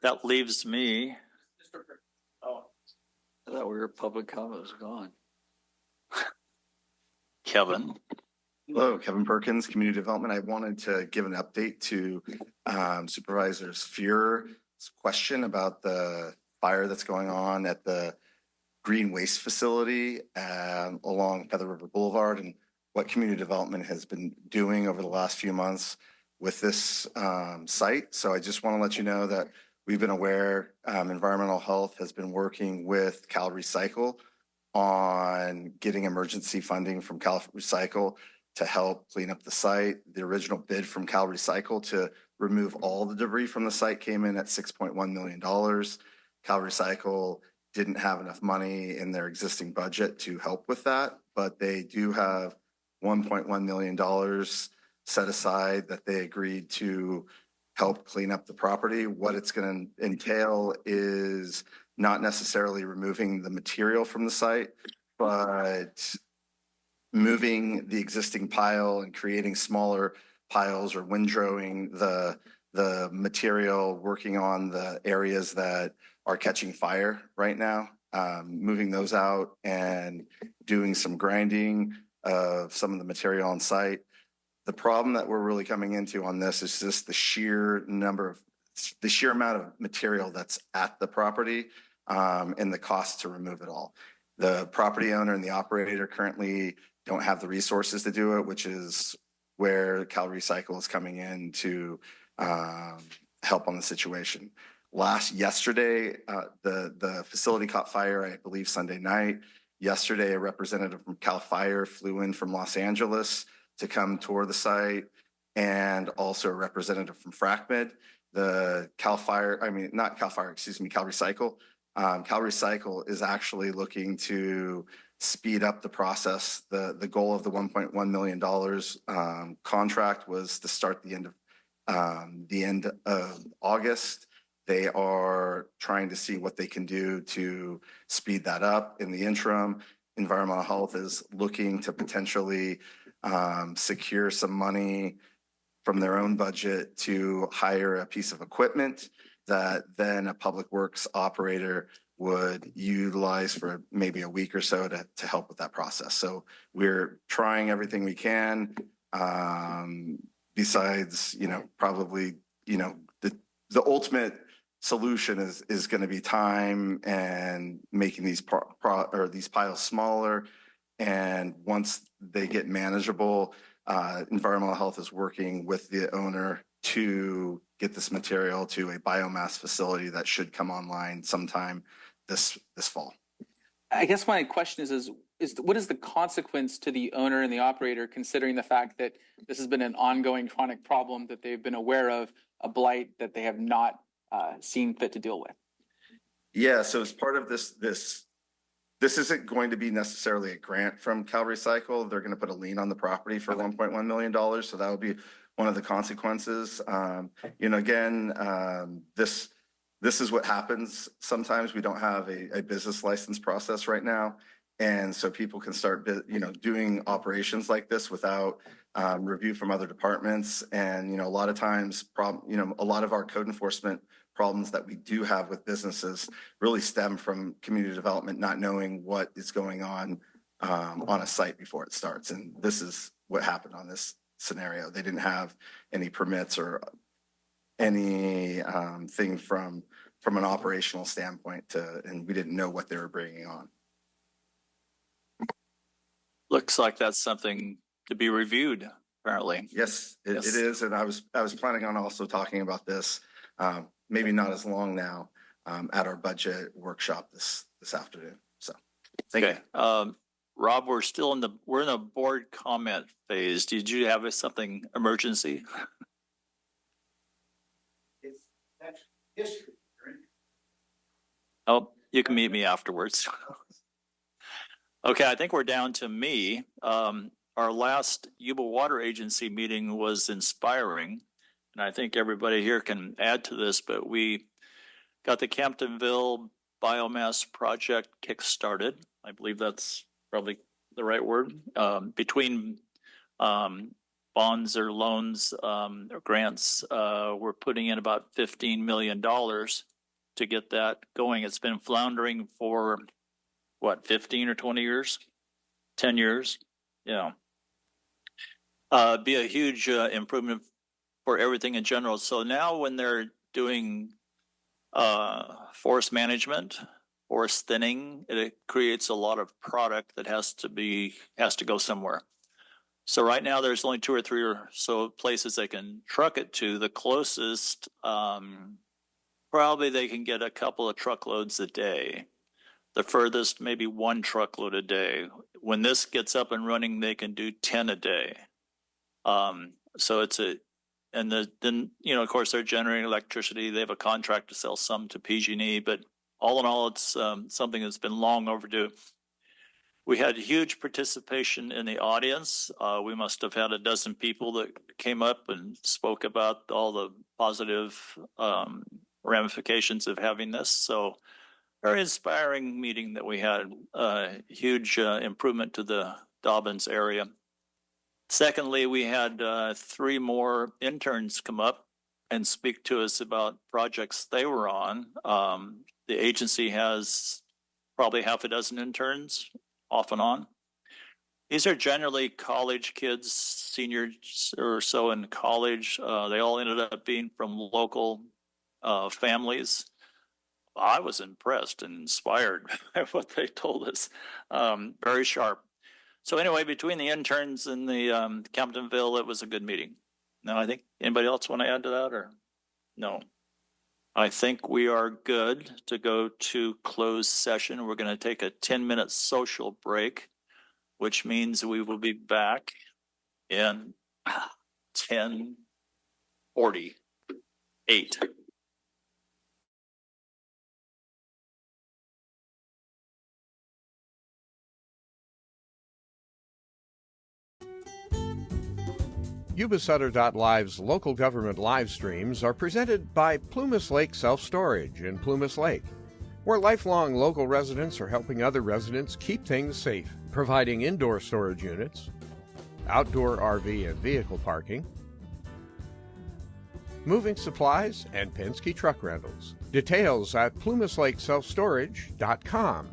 That leaves me. I thought we were public comment was gone. Kevin. Hello, Kevin Perkins, Community Development. I wanted to give an update to Supervisors Fuhrer's question about the fire that's going on at the green waste facility along Feather River Boulevard, and what Community Development has been doing over the last few months with this site. So I just want to let you know that we've been aware, Environmental Health has been working with Cal Recycle on getting emergency funding from Cal Recycle to help clean up the site. The original bid from Cal Recycle to remove all the debris from the site came in at $6.1 million. Cal Recycle didn't have enough money in their existing budget to help with that, but they do have $1.1 million set aside that they agreed to help clean up the property. What it's going to entail is not necessarily removing the material from the site, but moving the existing pile and creating smaller piles, or windrowing the material, working on the areas that are catching fire right now, moving those out and doing some grinding of some of the material on site. The problem that we're really coming into on this is just the sheer amount of material that's at the property and the cost to remove it all. The property owner and the operator currently don't have the resources to do it, which is where Cal Recycle is coming in to help on the situation. Yesterday, the facility caught fire, I believe Sunday night. Yesterday, a representative from Cal Fire flew in from Los Angeles to come tour the site, and also a representative from FracMed. Cal Recycle. Cal Recycle is actually looking to speed up the process. The goal of the $1.1 million contract was to start the end of August. They are trying to see what they can do to speed that up. In the interim, Environmental Health is looking to potentially secure some money from their own budget to hire a piece of equipment that then a public works operator would utilize for maybe a week or so to help with that process. So we're trying everything we can. Besides, probably, the ultimate solution is going to be time and making these these piles smaller. And once they get manageable, Environmental Health is working with the owner to get this material to a biomass facility that should come online sometime this fall. I guess my question is what is the consequence to the owner and the operator, considering the fact that this has been an ongoing chronic problem that they've been aware of, a blight that they have not seen fit to deal with? Yeah, so as part of this isn't going to be necessarily a grant from Cal Recycle. They're going to put a lien on the property for $1.1 million. So that would be one of the consequences. This is what happens. Sometimes we don't have a business license process right now. And so people can start, doing operations like this without review from other departments. And, a lot of times, a lot of our code enforcement problems that we do have with businesses really stem from community development not knowing what is going on a site before it starts. And this is what happened on this scenario. They didn't have any permits or any thing from an operational standpoint and we didn't know what they were bringing on. Looks like that's something to be reviewed, apparently. Yes, it is. And I was planning on also talking about this, maybe not as long now, at our budget workshop this afternoon. So thank you. Rob, we're in a board comment phase. Did you have something emergency? It's actually history. Oh, you can meet me afterwards. Okay, I think we're down to me. Our last Yuba Water Agency meeting was inspiring, and I think everybody here can add to this, but we got the Camptonville biomass project kick-started. I believe that's probably the right word. Between bonds or loans or grants, we're putting in about $15 million to get that going. It's been floundering for what, 15 or 20 years? 10 years? Yeah. Be a huge improvement for everything in general. So now when they're doing forest management, forest thinning, it creates a lot of product that has to go somewhere. So right now there's only 2 or 3 or so places they can truck it to. The closest, probably they can get a couple of truckloads a day. The furthest, maybe 1 truckload a day. When this gets up and running, they can do 10 a day. So it's then, of course, they're generating electricity. They have a contract to sell some to PG&E, but all in all, it's something that's been long overdue. We had huge participation in the audience. We must have had a dozen people that came up and spoke about all the positive ramifications of having this. So very inspiring meeting that we had. Huge improvement to the Dobbins area. Secondly, we had 3 more interns come up and speak to us about projects they were on. The agency has probably half a dozen interns off and on. These are generally college kids, seniors or so in college. They all ended up being from local families. I was impressed and inspired by what they told us. Very sharp. So anyway, between the interns and the Camptonville, it was a good meeting. Now, I think anybody else want to add to that or no? I think we are good to go to closed session. We're going to take a 10-minute social break, which means we will be back in 10:48. Yuba-Sutter.live's local government live streams are presented by Plumas Lake Self-Storage in Plumas Lake, where lifelong local residents are helping other residents keep things safe, providing indoor storage units, outdoor RV and vehicle parking, moving supplies, and Penske truck rentals. Details at plumaslakeselfstorage.com.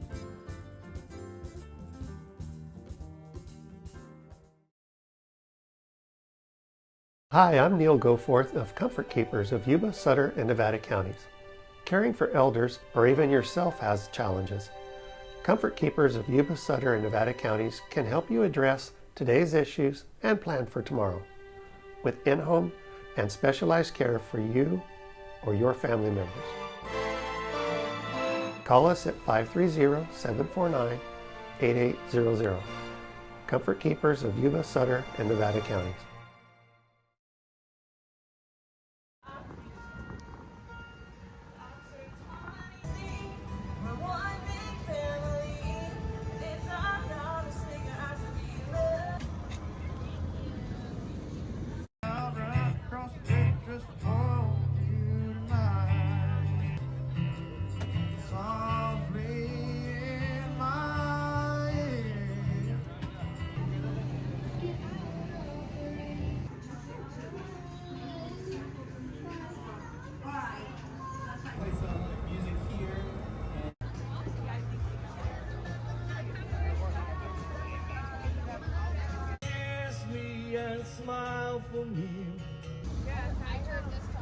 Hi, I'm Neil Goforth of Comfort Keepers of Yuba, Sutter, and Nevada counties. Caring for elders or even yourself has challenges. Comfort Keepers of Yuba, Sutter, and Nevada counties can help you address today's issues and plan for tomorrow with in-home and specialized care for you or your family members. Call us at 530-749-8800. Comfort Keepers of Yuba, Sutter, and Nevada counties. Smile for me. Yes, I heard this.